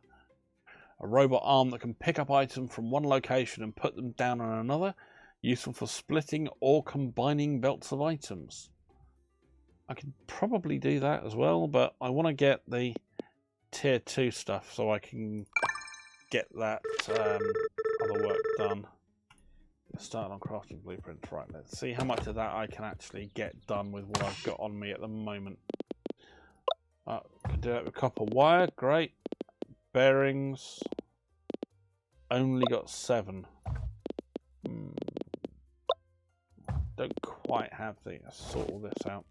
A robot arm that can pick up items from one location and put them down on another. Useful for splitting or combining belts of items. I could probably do that as well, but I want to get the tier 2 stuff so I can get that other work done. Let's start on crafting blueprints. Right, let's see how much of that I can actually get done with what I've got on me at the moment. I can do that with copper wire, great. Bearings, only got 7. Don't quite have the sort all this out.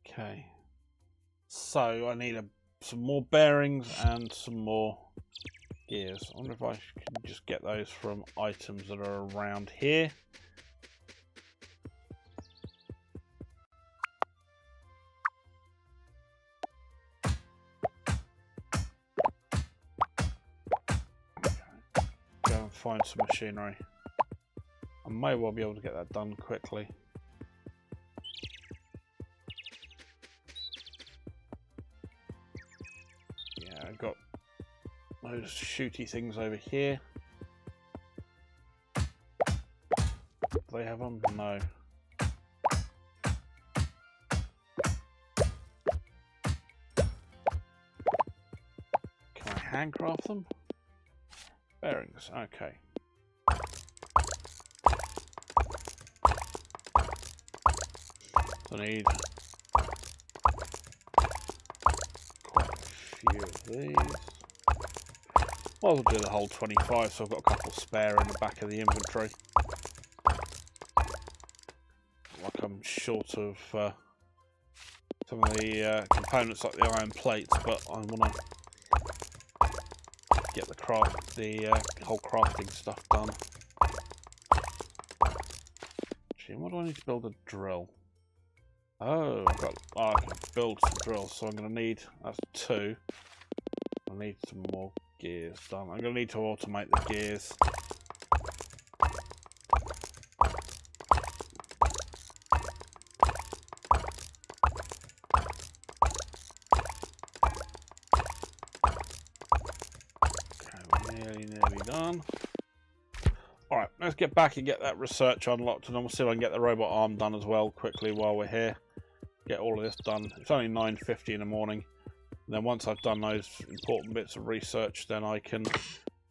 Okay, so I need some more bearings and some more gears. I wonder if I can just get those from items that are around here. Go and find some machinery. I may well be able to get that done quickly. Yeah, I've got those shooty things over here. Do they have them? No. Can I handcraft them? Bearings, okay. I need quite a few of these. Well, I'll do the whole 25, so I've got a couple spare in the back of the inventory. Like I'm short of some of the components like the iron plates, but I want to get the whole crafting stuff done. Actually, what do I need to build a drill? Oh, I can build some drills, so I'm going to need, that's 2. I need some more gears done. I'm going to need to automate the gears. Okay, we're nearly done. Alright, let's get back and get that research unlocked, and then we'll see if I can get the robot arm done as well quickly while we're here. Get all of this done. It's only 9:50 in the morning. And then once I've done those important bits of research, then I can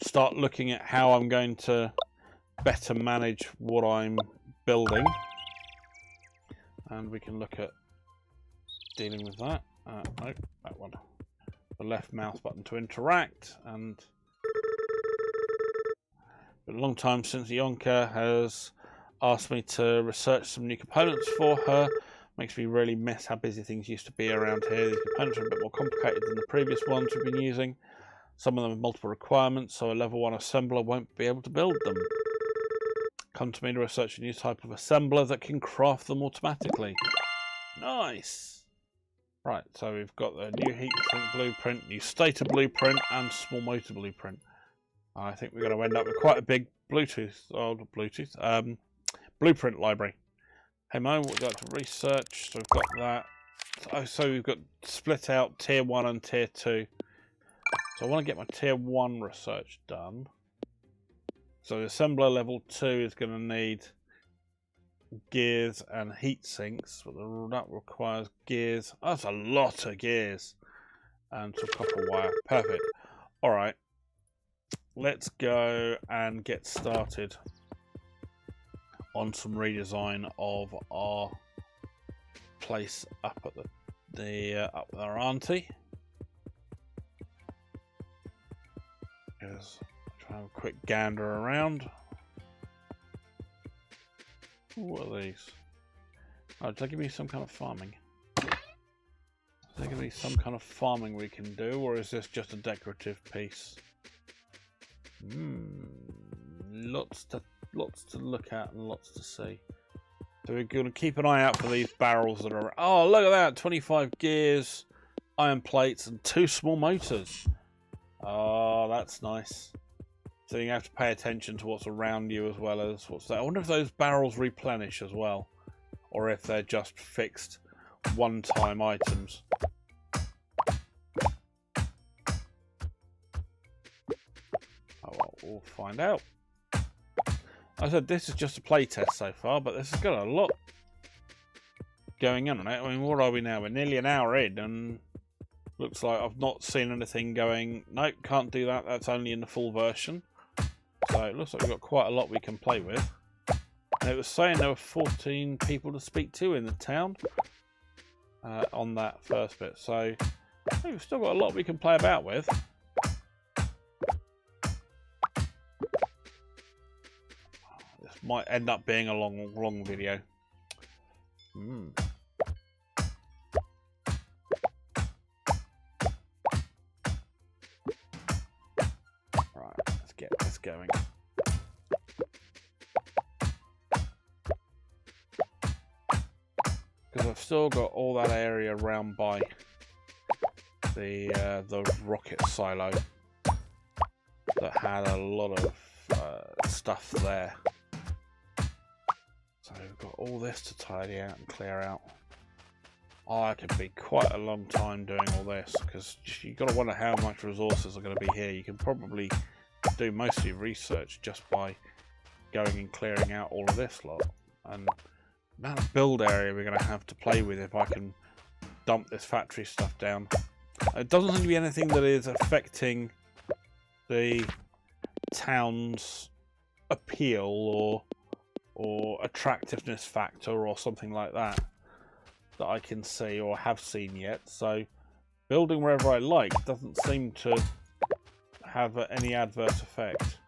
start looking at how I'm going to better manage what I'm building. And we can look at dealing with that. Nope, that one. The left mouse button to interact. And it's been a long time since Yonka has asked me to research some new components for her. Makes me really miss how busy things used to be around here. These components are a bit more complicated than the previous ones we've been using. Some of them have multiple requirements, so a level 1 assembler won't be able to build them. Come to me to research a new type of assembler that can craft them automatically. Nice! Right, so we've got the new heatsink blueprint, new stator blueprint, and small motor blueprint. I think we're going to end up with quite a big blueprint library. Hey Mo, what would you like to research? So we've got that. Oh, so we've got split out tier 1 and tier 2. So I want to get my tier 1 research done. So the assembler level 2 is going to need gears and heat sinks, but that requires gears. Oh, that's a lot of gears. And some copper wire. Perfect. Alright. Let's go and get started on some redesign of our place up at up with our auntie. Yes, try and have a quick gander around. What are these? Oh, did they give me some kind of farming? there going to be some kind of farming we can do, or is this just a decorative piece? Lots to look at and lots to see. So we're going to keep an eye out for these barrels that are... Oh, look at that! 25 gears, iron plates, and 2 small motors. Oh, that's nice. So you have to pay attention to what's around you as well as what's there. I wonder if those barrels replenish as well, or if they're just fixed one-time items. Oh, well, we'll find out. I said this is just a play test so far, but this has got a lot going on it. I mean, what are we now? We're nearly an hour in, and looks like I've not seen anything going, nope, can't do that. That's only in the full version. So it looks like we've got quite a lot we can play with. And it was saying there were 14 people to speak to in the town on that first bit. So we've still got a lot we can play about with. Might end up being a long video. Right, let's get this going. Because I've still got all that area around by the rocket silo that had a lot of stuff there. So we've got all this to tidy out and clear out. Oh, it could be quite a long time doing all this, because you've got to wonder how much resources are going to be here. You can probably do most of your research just by going and clearing out all of this lot. And the amount of build area we're going to have to play with if I can dump this factory stuff down. It doesn't seem to be anything that is affecting the town's appeal or attractiveness factor or something like that I can see or have seen yet. So building wherever I like doesn't seem to have any adverse effect,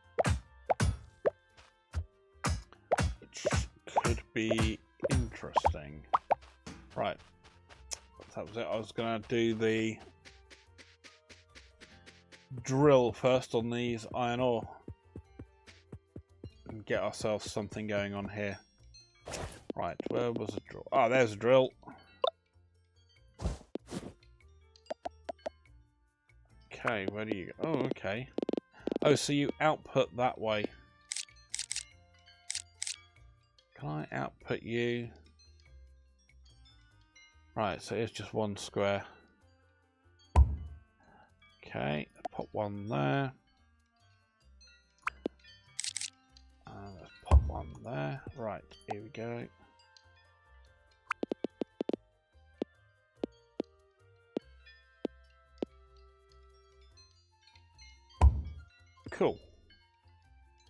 which could be interesting. Right, that was it. I was going to do the drill first on these iron ore and get ourselves something going on here. Right, where was the drill? Oh, there's a drill. Okay, where do you go? Oh, okay. Oh, so you output that way. Can I output you? Right, so it's just one square. Okay, pop one there. Let's pop one there. Right, here we go. Cool.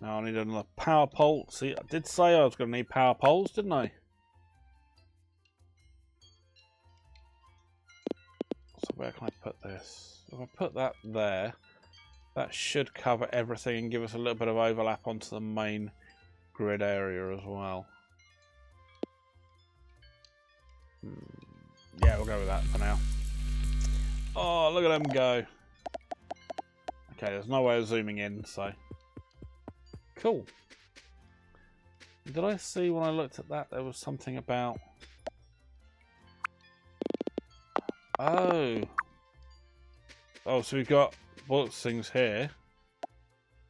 Now I need another power pole. See, I did say I was going to need power poles, didn't I? So where can I put this? If I put that there, that should cover everything and give us a little bit of overlap onto the main grid area as well. Yeah, we'll go with that for now. Oh, look at them go. Okay, there's no way of zooming in, so... Cool. Did I see when I looked at that there was something about... Oh! Oh, so we've got bullets things here.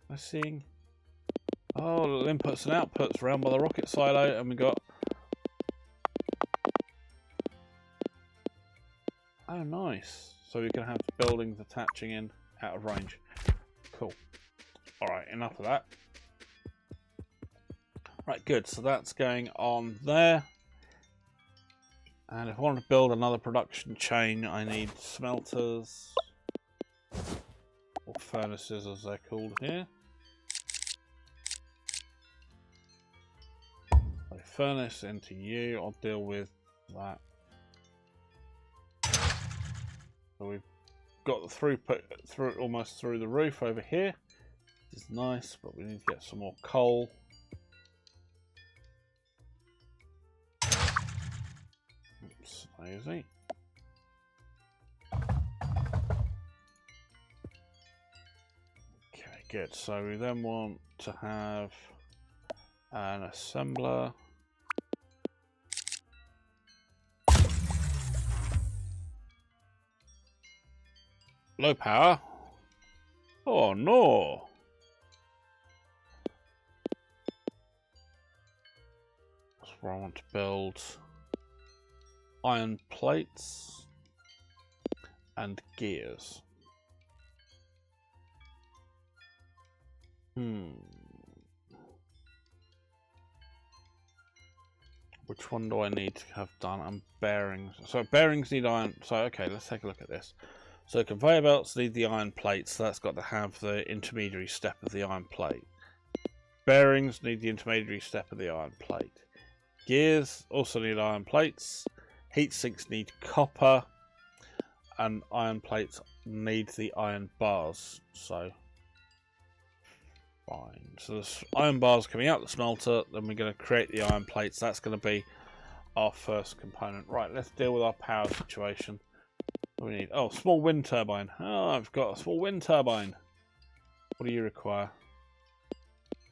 I'm seeing... Oh, little inputs and outputs around by the rocket silo, and we got... Oh, nice. So we can have buildings attaching in out of range. Cool. Alright, enough of that. Right, good. So that's going on there. And if I want to build another production chain, I need smelters. Or furnaces, as they're called here. A furnace into you. I'll deal with that. So we've got the throughput through almost through the roof over here. Which is nice, but we need to get some more coal. Oops, lazy. good. So we then want to have an assembler. Low power. Oh no. That's where I want to build iron plates and gears. Which one do I need to have done? And bearings. So bearings need iron. So okay, let's take a look at this. So conveyor belts need the iron plates. So that's got to have the intermediary step of the iron plate. Bearings need the intermediary step of the iron plate. Gears also need iron plates. Heat sinks need copper. And iron plates need the iron bars. So fine. So there's iron bars coming out the smelter. Then we're going to create the iron plates. That's going to be our first component. Right, let's deal with our power situation. What do we need? Oh, small wind turbine. Oh, I've got a small wind turbine. What do you require?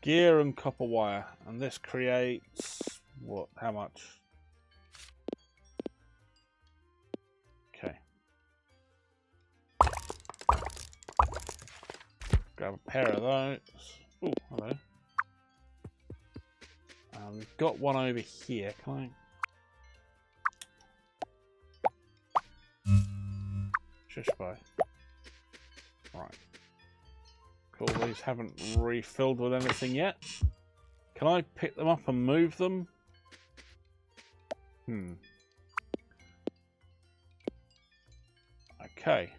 Gear and copper wire. And this creates what? How much? Okay. Grab a pair of those. Oh, hello. We've got one over here. Can I? Shush bye. Right. Cool. These haven't refilled with anything yet. Can I pick them up and move them? Okay.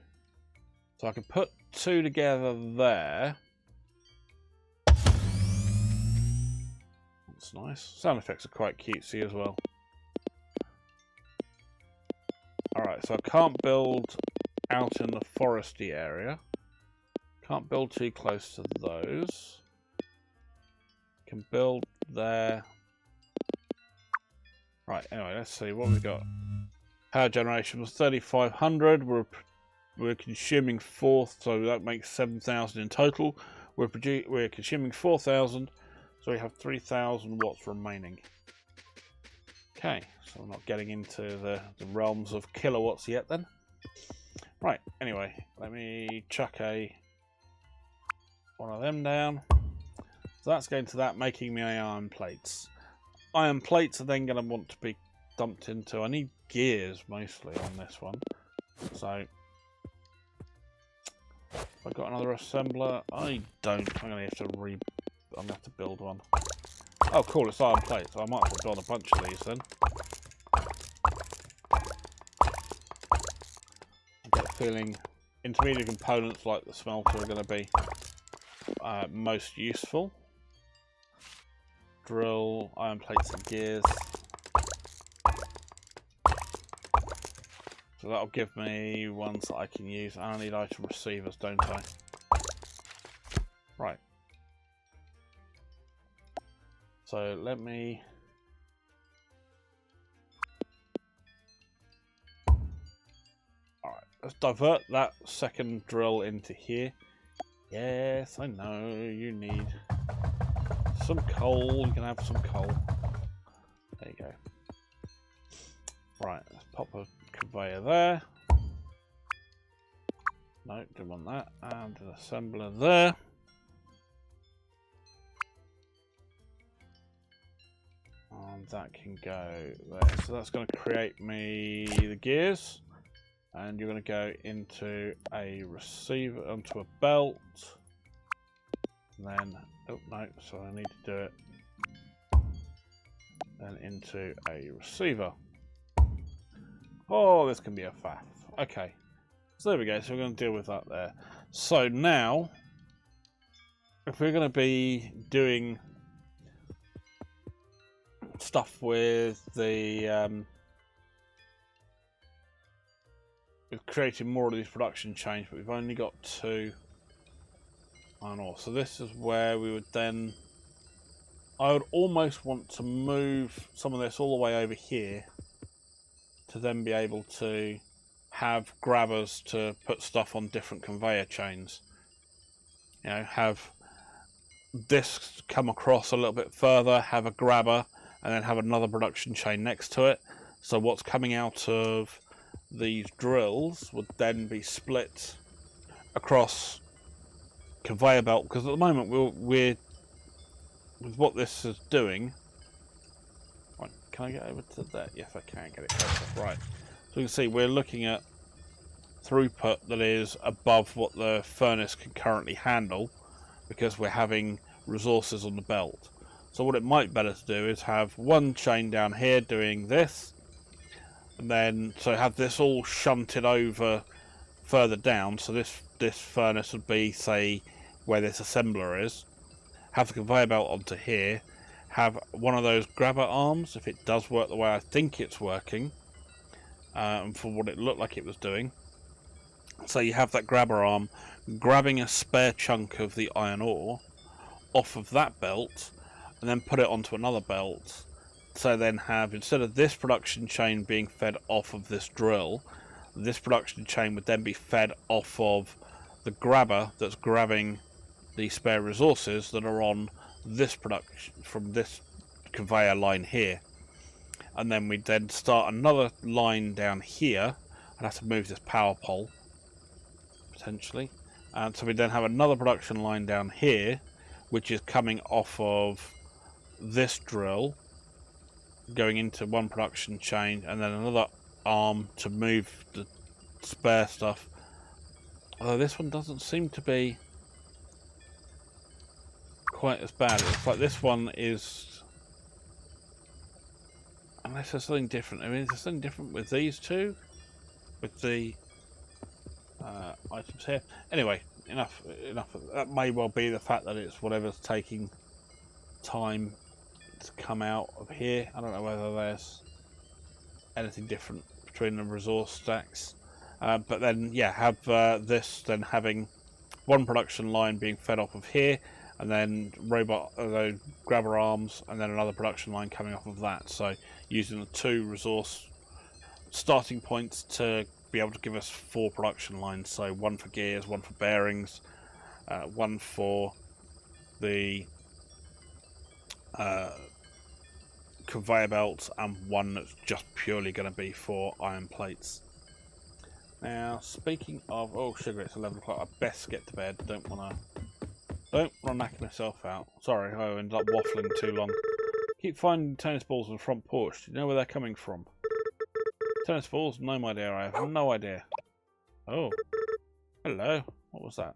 So I can put two together there. That's nice. Sound effects are quite cutesy as well. Alright, so I can't build out in the foresty area. Can't build too close to those. Can build there. Right, anyway, let's see what we've got. Power generation was 3,500. We're consuming 4, so that makes 7,000 in total. We're consuming 4,000, so we have 3,000 watts remaining. Okay, so we're not getting into the realms of kilowatts yet then. Right, anyway, let me chuck one of them down. So that's going to that, making me iron plates. Iron plates are then going to want to be dumped into... I need gears mostly on this one. So, have I got another assembler? I don't. I'm going to have to build one. Oh, cool, it's iron plates. So I might as well build a bunch of these then. I get a feeling intermediate components like the smelter are going to be most useful. Drill, iron plates and gears. So that'll give me ones that I can use. I need item receivers, don't I? Right. So let me... Alright, let's divert that second drill into here. Yes, I know, you need some coal. You can have some coal. There you go. Right, let's pop a conveyor there. No, didn't want that. And an assembler there. And that can go there. So that's going to create me the gears. And you're going to go into a receiver, onto a belt. And then, oh no, so I need to do it. Then into a receiver. Oh, this can be a faff. Okay. So there we go. So we're going to deal with that there. So now, if we're going to be doing stuff with the with creating more of these production chains, but we've only got 2 iron ore. So this is where we would then, I would almost want to move some of this all the way over here to then be able to have grabbers to put stuff on different conveyor chains. You know, have this come across a little bit further, have a grabber, and then have another production chain next to it. So what's coming out of these drills would then be split across conveyor belt, because at the moment we're with what this is doing. Right, can I get over to that? Yes, I can get it closer. Right, so you can see we're looking at throughput that is above what the furnace can currently handle, because we're having resources on the belt. So what it might be better to do is have one chain down here doing this, and then so have this all shunted over further down. So this furnace would be, say, where this assembler is. Have the conveyor belt onto here. Have one of those grabber arms, if it does work the way I think it's working, and for what it looked like it was doing. So you have that grabber arm grabbing a spare chunk of the iron ore off of that belt, and then put it onto another belt. So then have, instead of this production chain being fed off of this drill, this production chain would then be fed off of the grabber that's grabbing the spare resources that are on this production from this conveyor line here. And then we'd then start another line down here. I'd have to move this power pole potentially, and so we then have another production line down here, which is coming off of this drill, going into one production chain, and then another arm to move the spare stuff. Although this one doesn't seem to be quite as bad. It's like this one is, unless there's something different. I mean, is there something different with these two? With the items here. Anyway, enough. That may well be the fact that it's whatever's taking time to come out of here. I don't know whether there's anything different between the resource stacks. But then, yeah, have this then having one production line being fed off of here, and then grabber arms, and then another production line coming off of that. So using the two resource starting points to be able to give us 4 production lines. So one for gears, one for bearings, one for the conveyor belts, and one that's just purely going to be for iron plates. Now, speaking of, oh sugar, it's 11 o'clock. I best get to bed. Don't want to knock myself out. Sorry, I ended up waffling too long. Keep finding tennis balls on the front porch. Do you know where they're coming from? Tennis balls? No idea. I have no idea. Oh, hello. What was that?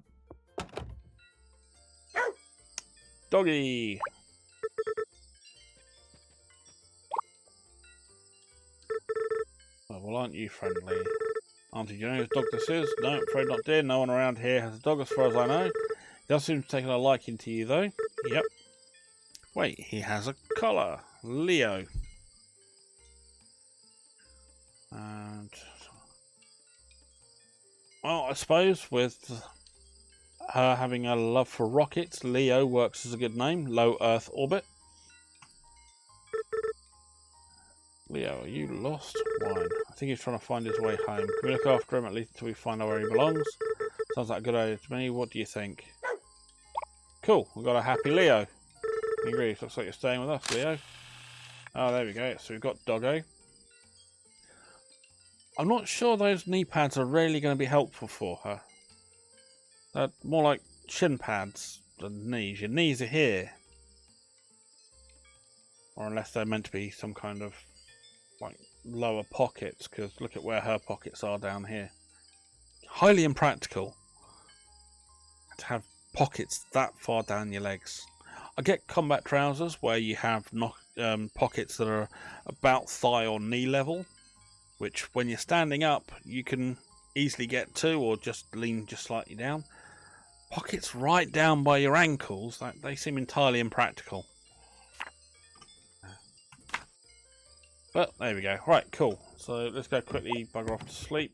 Doggy. Oh, well, aren't you friendly? Auntie, do you know whose dog this is? No, afraid not, dear. No one around here has a dog as far as I know. He does seem to have taken a liking to you, though. Yep. Wait, he has a collar. Leo. And, well, I suppose with her having a love for rockets, Leo works as a good name. Low Earth orbit. Leo, are you lost? Wine. I think he's trying to find his way home. Can we look after him at least until we find out where he belongs? Sounds like a good idea to me. What do you think? Cool. We've got a happy Leo. He agrees. Looks like you're staying with us, Leo. Oh, there we go. So we've got Doggo. I'm not sure those knee pads are really going to be helpful for her. They're more like shin pads than knees. Your knees are here. Or unless they're meant to be some kind of like lower pockets, because look at where her pockets are down here. Highly impractical to have pockets that far down your legs. I get combat trousers where you have pockets that are about thigh or knee level, which when you're standing up you can easily get to, or just lean just slightly down. Pockets right down by your ankles, they seem entirely impractical. But there we go. Right, cool. So let's go quickly bugger off to sleep.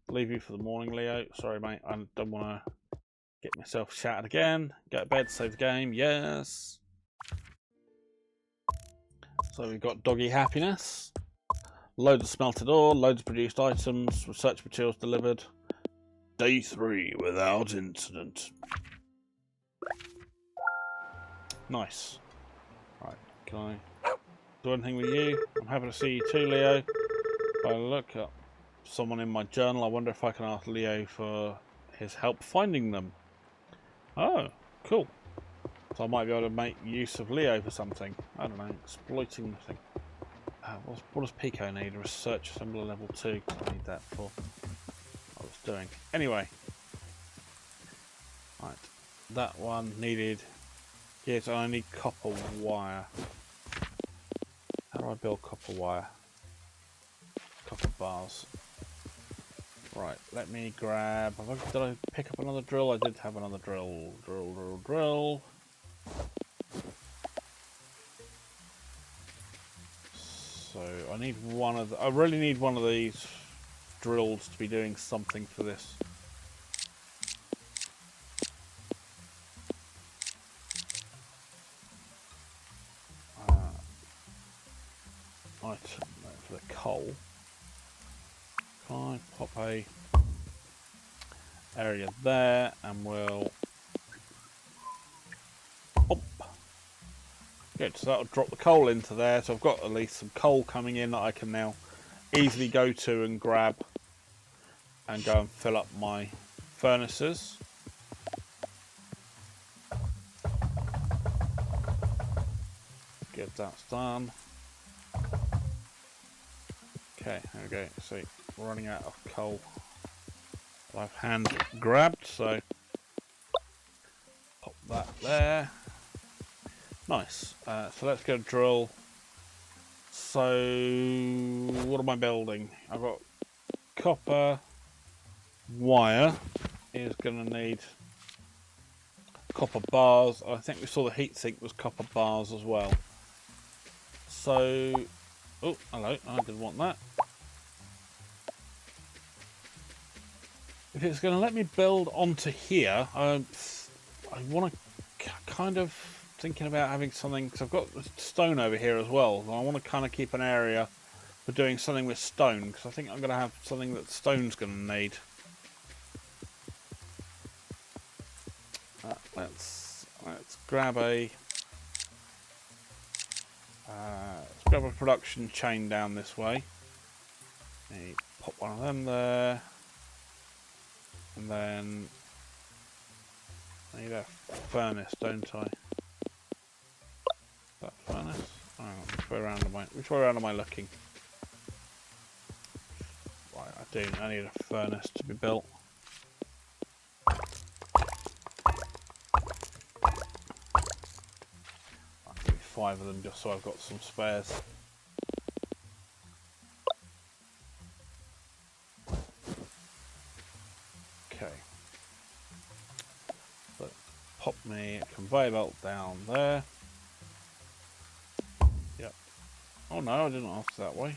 Leave you for the morning, Leo. Sorry, mate. I don't want to get myself shattered again. Go to bed, save the game. Yes. So we've got doggy happiness. Loads of smelted ore, loads of produced items, research materials delivered. Day 3 without incident. Nice. Right, can I do anything with you? I'm happy to see you too, Leo. If I look up someone in my journal, I wonder if I can ask Leo for his help finding them. Oh, cool. So I might be able to make use of Leo for something. I don't know, exploiting the thing. What does Pico need? A research assembler level 2. I need that for what I was doing. Anyway. Right. That one needed... Yes, I need copper wire. How do I build copper wire? Copper bars. Right, let me grab... Did I pick up another drill? I did have another drill. Drill. So I need one of I really need one of these drills to be doing something for this. Item for the coal. Can I pop a area there and we'll pump. Good, so that'll drop the coal into there. So I've got at least some coal coming in that I can now easily go to and grab and go and fill up my furnaces. Good, that's done. Okay, there we go. See, we're running out of coal. I've hand grabbed, so pop that there. Nice. So let's go drill. So what am I building? I've got copper wire. Is going to need copper bars. I think we saw the heatsink was copper bars as well. So, oh, hello. I didn't want that. If it's going to let me build onto here, I want to kind of thinking about having something, because I've got stone over here as well. I want to kind of keep an area for doing something with stone, because I think I'm going to have something that stone's going to need. Let's grab a production chain down this way. Pop one of them there. And then I need a furnace, don't I? That furnace? Oh, which way around am I looking? Right, I need a furnace to be built. I'll give me 5 of them just so I've got some spares. Pop me a conveyor belt down there. Yep. Oh no, I didn't ask that way.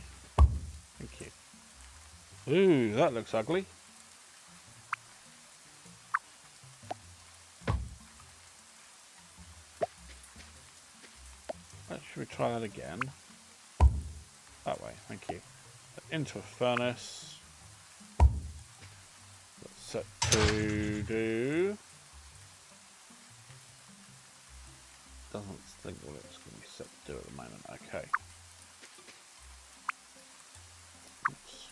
Thank you. Ooh, that looks ugly. Should we try that again? That way, thank you. Into a furnace. Let's set to do. Doesn't think what it's going to be set to do at the moment. Okay. Oops.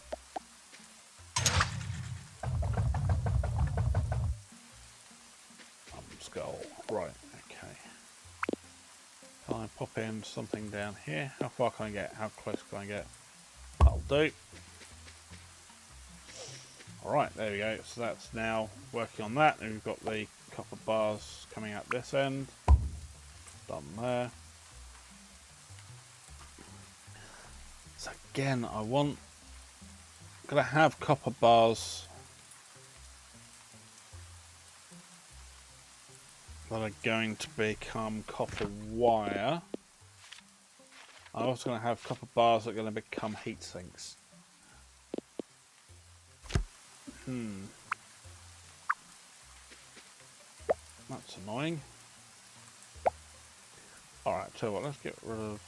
Skull. Right. Okay. Can I pop in something down here? How far can I get? How close can I get? That'll do. Alright, there we go. So that's now working on that. And we've got the copper bars coming out this end. Done there. So again, I'm gonna have copper bars that are going to become copper wire. I'm also going to have copper bars that are going to become heat sinks. That's annoying. Alright, tell you what, let's get rid of...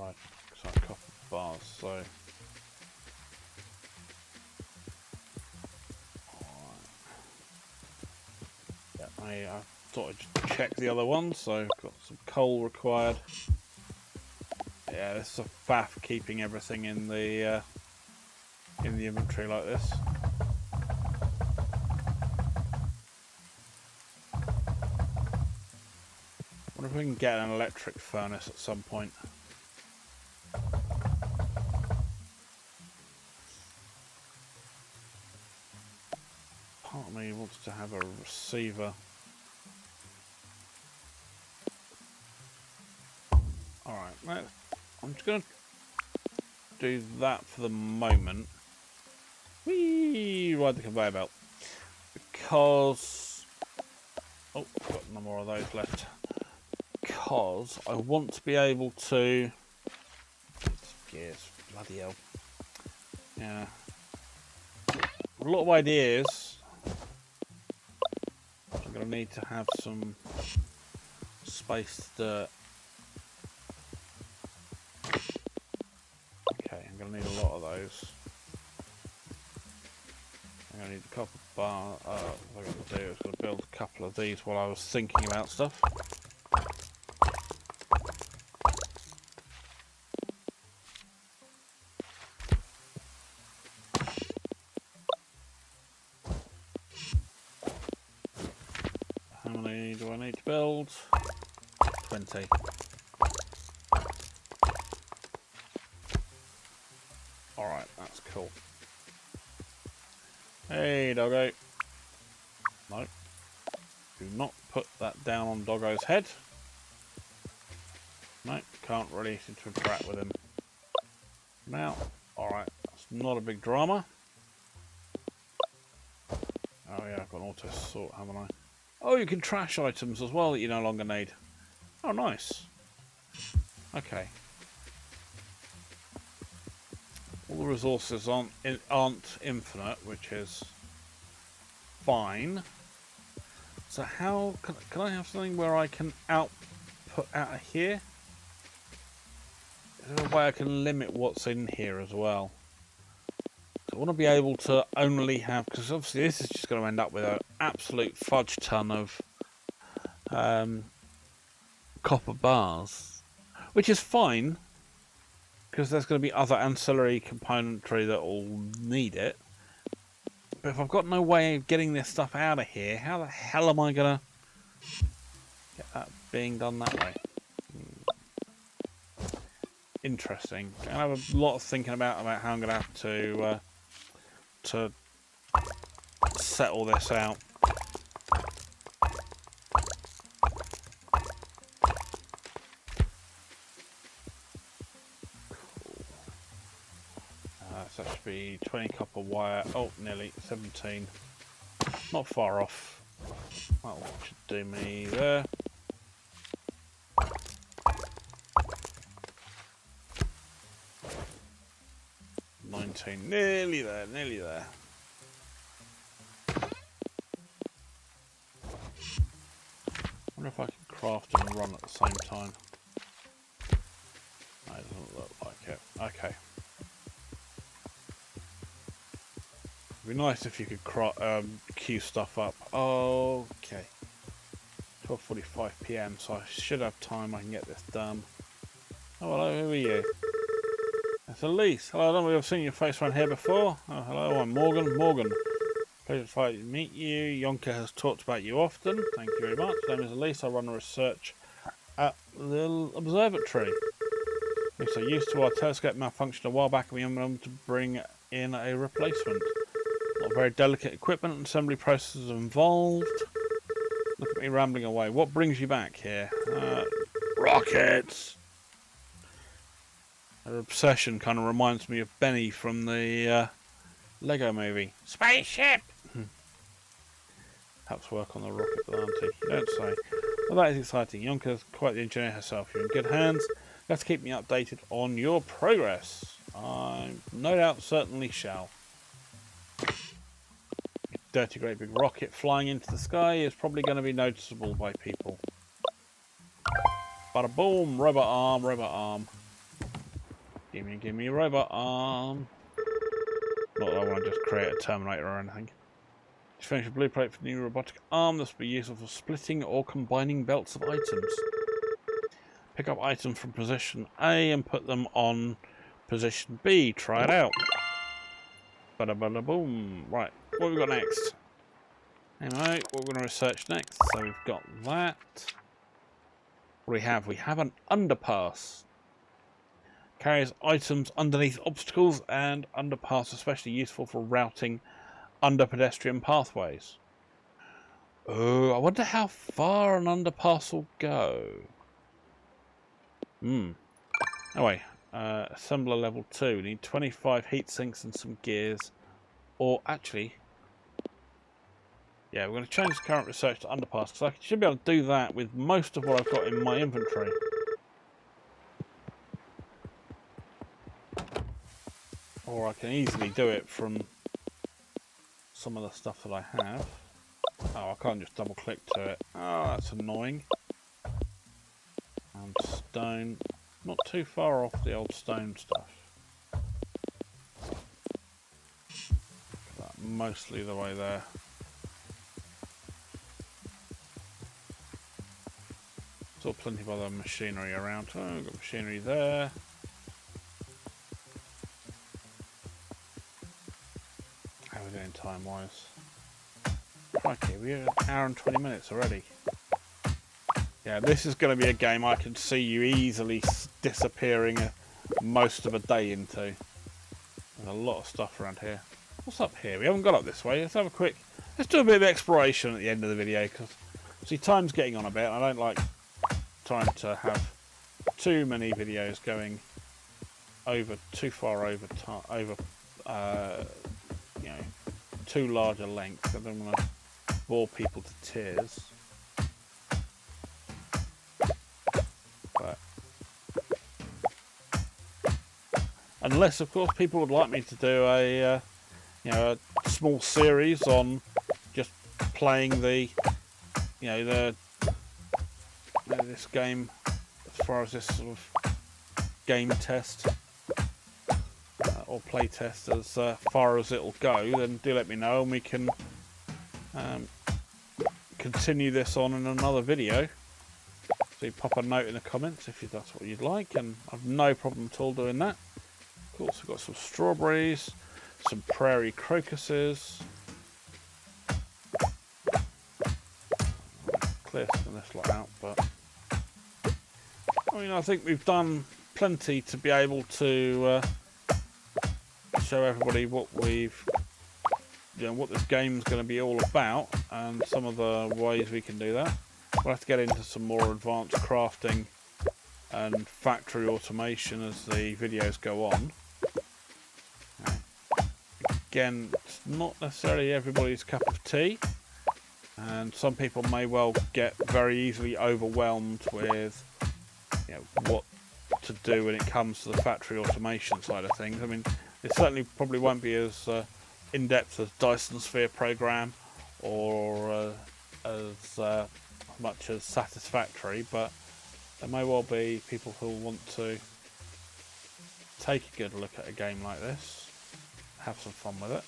Right, so copper bars, so... Alright. Yeah, I thought I'd just check the other one, so got some coal required. Yeah, this is a faff keeping everything in the inventory like this. Wonder if we can get an electric furnace at some point. Part of me wants to have a receiver. Alright, I'm just going to do that for the moment. Whee! Ride the conveyor belt. Because... Oh, I've got no more of those left. Because I want to be able to... Gears, bloody hell. Yeah. A lot of ideas. I'm going to need to have some space to... Okay, I'm going to need a lot of those. I'm going to need the copper bar. What I'm going to do is going to build a couple of these while I was thinking about stuff. How many do I need to build? 20. Alright, that's cool. Hey, doggo. No. Do not put that down on Doggo's head. No, can't release it to interact with him. Now, alright, that's not a big drama. Oh yeah, I've got an auto sort, haven't I? Oh, you can trash items as well that you no longer need. Oh, nice. Okay. All the resources aren't infinite, which is fine. So how can I have something where I can output out of here? Is there a way I can limit what's in here as well? So I want to be able to only have, because obviously this is just going to end up with an absolute fudge ton of copper bars, which is fine because there's going to be other ancillary componentry that will need it. But if I've got no way of getting this stuff out of here, how the hell am I going to get that being done that way? Interesting. I have a lot of thinking about how I'm going to have to set all this out. So that should be 20 copper wire. Oh, nearly 17. Not far off. That should do me there. Nearly there, nearly there. I wonder if I can craft and run at the same time. No, it doesn't look like it. Okay. It'd be nice if you could queue stuff up. Okay. 12:45 PM, so I should have time. I can get this done. Oh, hello, who are you? That's Elise. Hello, I don't know if I've seen your face around here before. Oh, hello, I'm Morgan. Morgan. Pleasure to meet you. Yonka has talked about you often. Thank you very much. My name is Elise. I run research at the observatory. We so used to our telescope malfunction a while back, and we were able to bring in a replacement. Not very delicate equipment and assembly processes involved. Look at me rambling away. What brings you back here? Rockets! Her obsession kind of reminds me of Benny from the Lego movie. Spaceship! Perhaps work on the rocket, auntie. You don't say. Well, that is exciting. Yonka's quite the engineer herself. You're in good hands. You have to keep me updated on your progress. I no doubt certainly shall. Dirty great big rocket flying into the sky is probably going to be noticeable by people. Bada boom, robot arm, robot arm. Gimme a robot arm. Not that I want to just create a Terminator or anything. Just finish a blueprint for the new robotic arm. This will be useful for splitting or combining belts of items. Pick up items from position A and put them on position B. Try it out. Bada bada boom. Right, what have we got next? Anyway, what we're going to research next. So we've got that. What do we have? We have an underpass. Carries items underneath obstacles, and underpass especially useful for routing under pedestrian pathways. Oh, I wonder how far an underpass will go. Anyway, assembler level 2. We need 25 heat sinks and some gears. Or actually, yeah, we're going to change the current research to underpass, because I should be able to do that with most of what I've got in my inventory. Or I can easily do it from some of the stuff that I have. Oh, I can't just double click to it. Oh, that's annoying. And stone. Not too far off the old stone stuff. That mostly the way there. Still plenty of other machinery around. Oh, we've got machinery there. How are we doing time-wise? Crikey, we're an hour and 20 minutes already. Yeah, this is going to be a game I can see you easily disappearing most of a day into. There's a lot of stuff around here. What's up here? We haven't got up this way. Let's have a quick... Let's do a bit of exploration at the end of the video, because see, time's getting on a bit. I don't like trying to have too many videos going over too far over you know, too large a length. I don't want to bore people to tears. But unless, of course, people would like me to do a you know, a small series on just playing the, you know, this game as far as this sort of game test or play test as far as it'll go, then do let me know and we can continue this on in another video. So you pop a note in the comments if that's what you'd like, and I've no problem at all doing that. Of course, we've got some strawberries, some prairie crocuses. Clear some of this lot out, but I mean, I think we've done plenty to be able to show everybody what we've, you know, what this game's going to be all about, and some of the ways we can do that. We'll have to get into some more advanced crafting and factory automation as the videos go on. Again, it's not necessarily everybody's cup of tea, and some people may well get very easily overwhelmed with, you know, what to do when it comes to the factory automation side of things. I mean, it certainly probably won't be as in-depth as Dyson Sphere Program or as much as Satisfactory, but there may well be people who want to take a good look at a game like this, have some fun with it.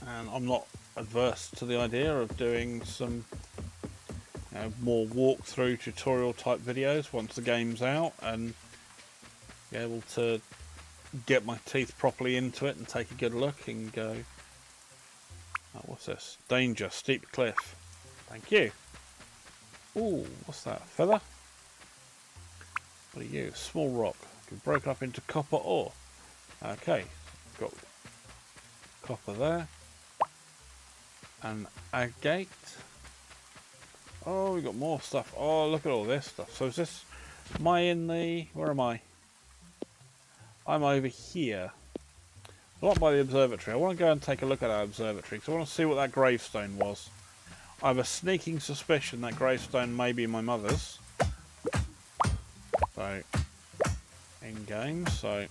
And I'm not adverse to the idea of doing some, you know, more walkthrough tutorial type videos once the game's out, and be able to get my teeth properly into it and take a good look and go, oh, what's this? Danger, steep cliff. Thank you. Ooh, what's that? Feather? What are you? Small rock. Broken up into copper ore. Okay, got copper there. An agate. Oh, we got more stuff. Oh, look at all this stuff. So is this... Am I in the... Where am I? I'm over here. I'm not by the observatory. I want to go and take a look at that observatory because I want to see what that gravestone was. I have a sneaking suspicion that gravestone may be my mother's. So... in game, so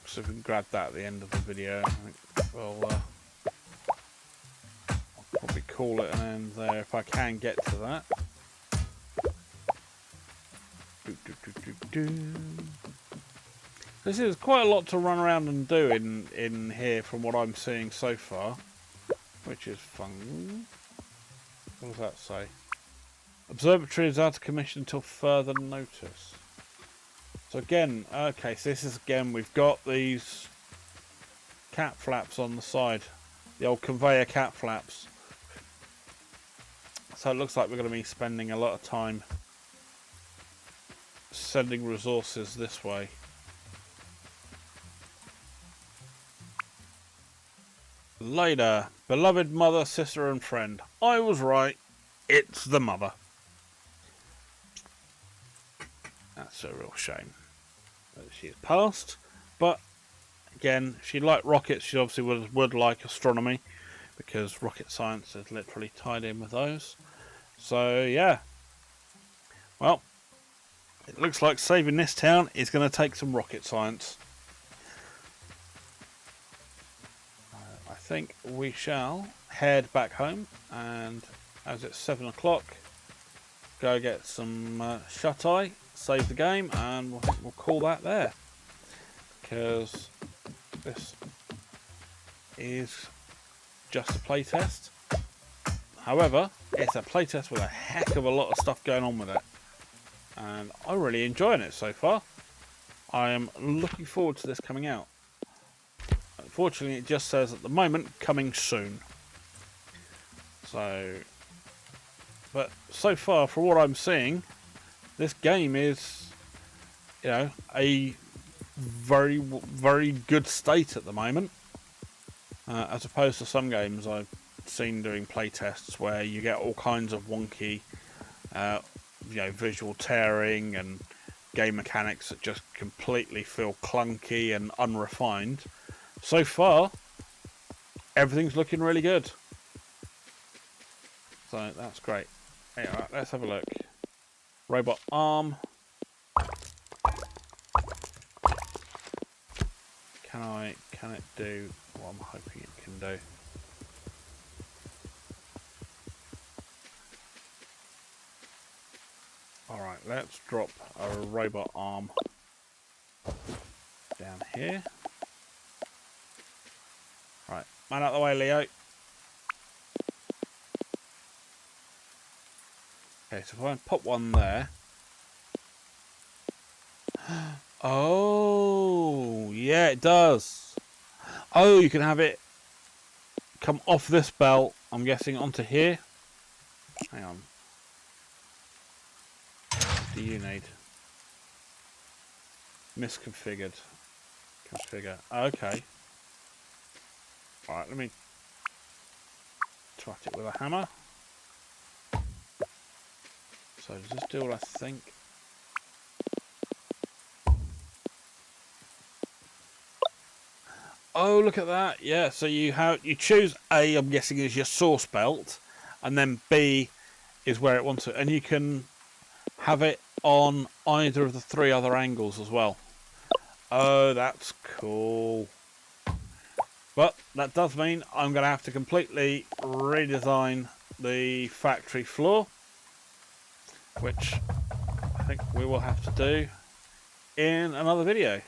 if we can grab that at the end of the video, I think we'll I'll probably call it an end there if I can get to that. This is quite a lot to run around and do in here from what I'm seeing so far, which is fun. What does that say? Observatory is out of commission until further notice. So again, okay, so this is again, we've got these cat flaps on the side, the old conveyor cat flaps. So it looks like we're going to be spending a lot of time sending resources this way. Later, beloved mother, sister and friend. I was right, it's the mother. That's a real shame that she's passed, but again, if she liked rockets, she obviously would like astronomy, because rocket science is literally tied in with those. So yeah, well, it looks like saving this town is going to take some rocket science. I think we shall head back home, and as it's 7 o'clock, go get some shut-eye, save the game, and we'll call that there, because this is just a playtest. However, it's a playtest with a heck of a lot of stuff going on with it, and I'm really enjoying it so far. I am looking forward to this coming out. Unfortunately, it just says at the moment, coming soon. So, but so far, for what I'm seeing, this game is, you know, a very, very good state at the moment, as opposed to some games I've seen doing playtests where you get all kinds of wonky, you know, visual tearing and game mechanics that just completely feel clunky and unrefined. So far, everything's looking really good. So that's great. Hey, right, let's have a look. Robot arm. Can it do what I'm hoping it can do? Alright, let's drop a robot arm down here. Right, man out the way, Leo. Okay, so if I pop one there. Oh, yeah, it does. Oh, you can have it come off this belt, I'm guessing, onto here. Hang on. What do you need? Misconfigured. Configure. Okay. Alright, let me twat it with a hammer. So does this do what I think? Oh, look at that. Yeah, so you choose A, I'm guessing, is your source belt, and then B is where it wants it. And you can have it on either of the 3 other angles as well. Oh, that's cool. But that does mean I'm going to have to completely redesign the factory floor, which I think we will have to do in another video.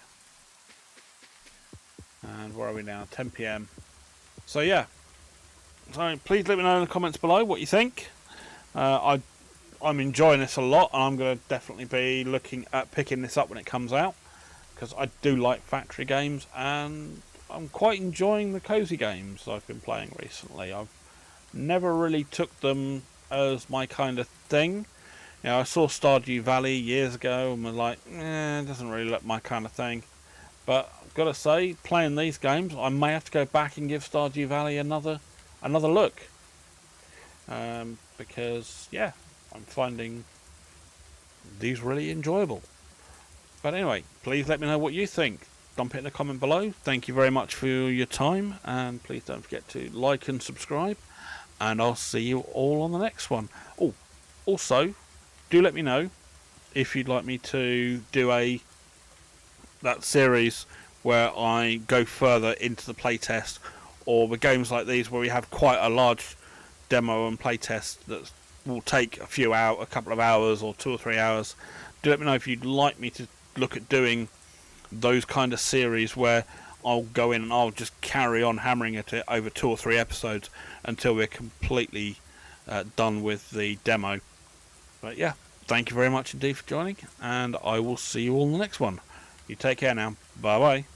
And where are we now? 10 PM. So yeah. So please let me know in the comments below what you think. I'm enjoying this a lot, and I'm going to definitely be looking at picking this up when it comes out, because I do like factory games, and I'm quite enjoying the cozy games I've been playing recently. I've never really took them as my kind of thing. You know, I saw Stardew Valley years ago and was like, it doesn't really look my kind of thing. But I've got to say, playing these games, I may have to go back and give Stardew Valley another look. Because, yeah, I'm finding these really enjoyable. But anyway, please let me know what you think. Dump it in the comment below. Thank you very much for your time, and please don't forget to like and subscribe, and I'll see you all on the next one. Oh, also, do let me know if you'd like me to do that series where I go further into the playtest, or with games like these where we have quite a large demo and playtest that will take a couple of hours or 2 or 3 hours Do let me know if you'd like me to look at doing those kind of series where I'll go in and I'll just carry on hammering at it over 2 or 3 episodes until we're completely done with the demo. But yeah, thank you very much indeed for joining, and I will see you all in the next one. You take care now. Bye bye.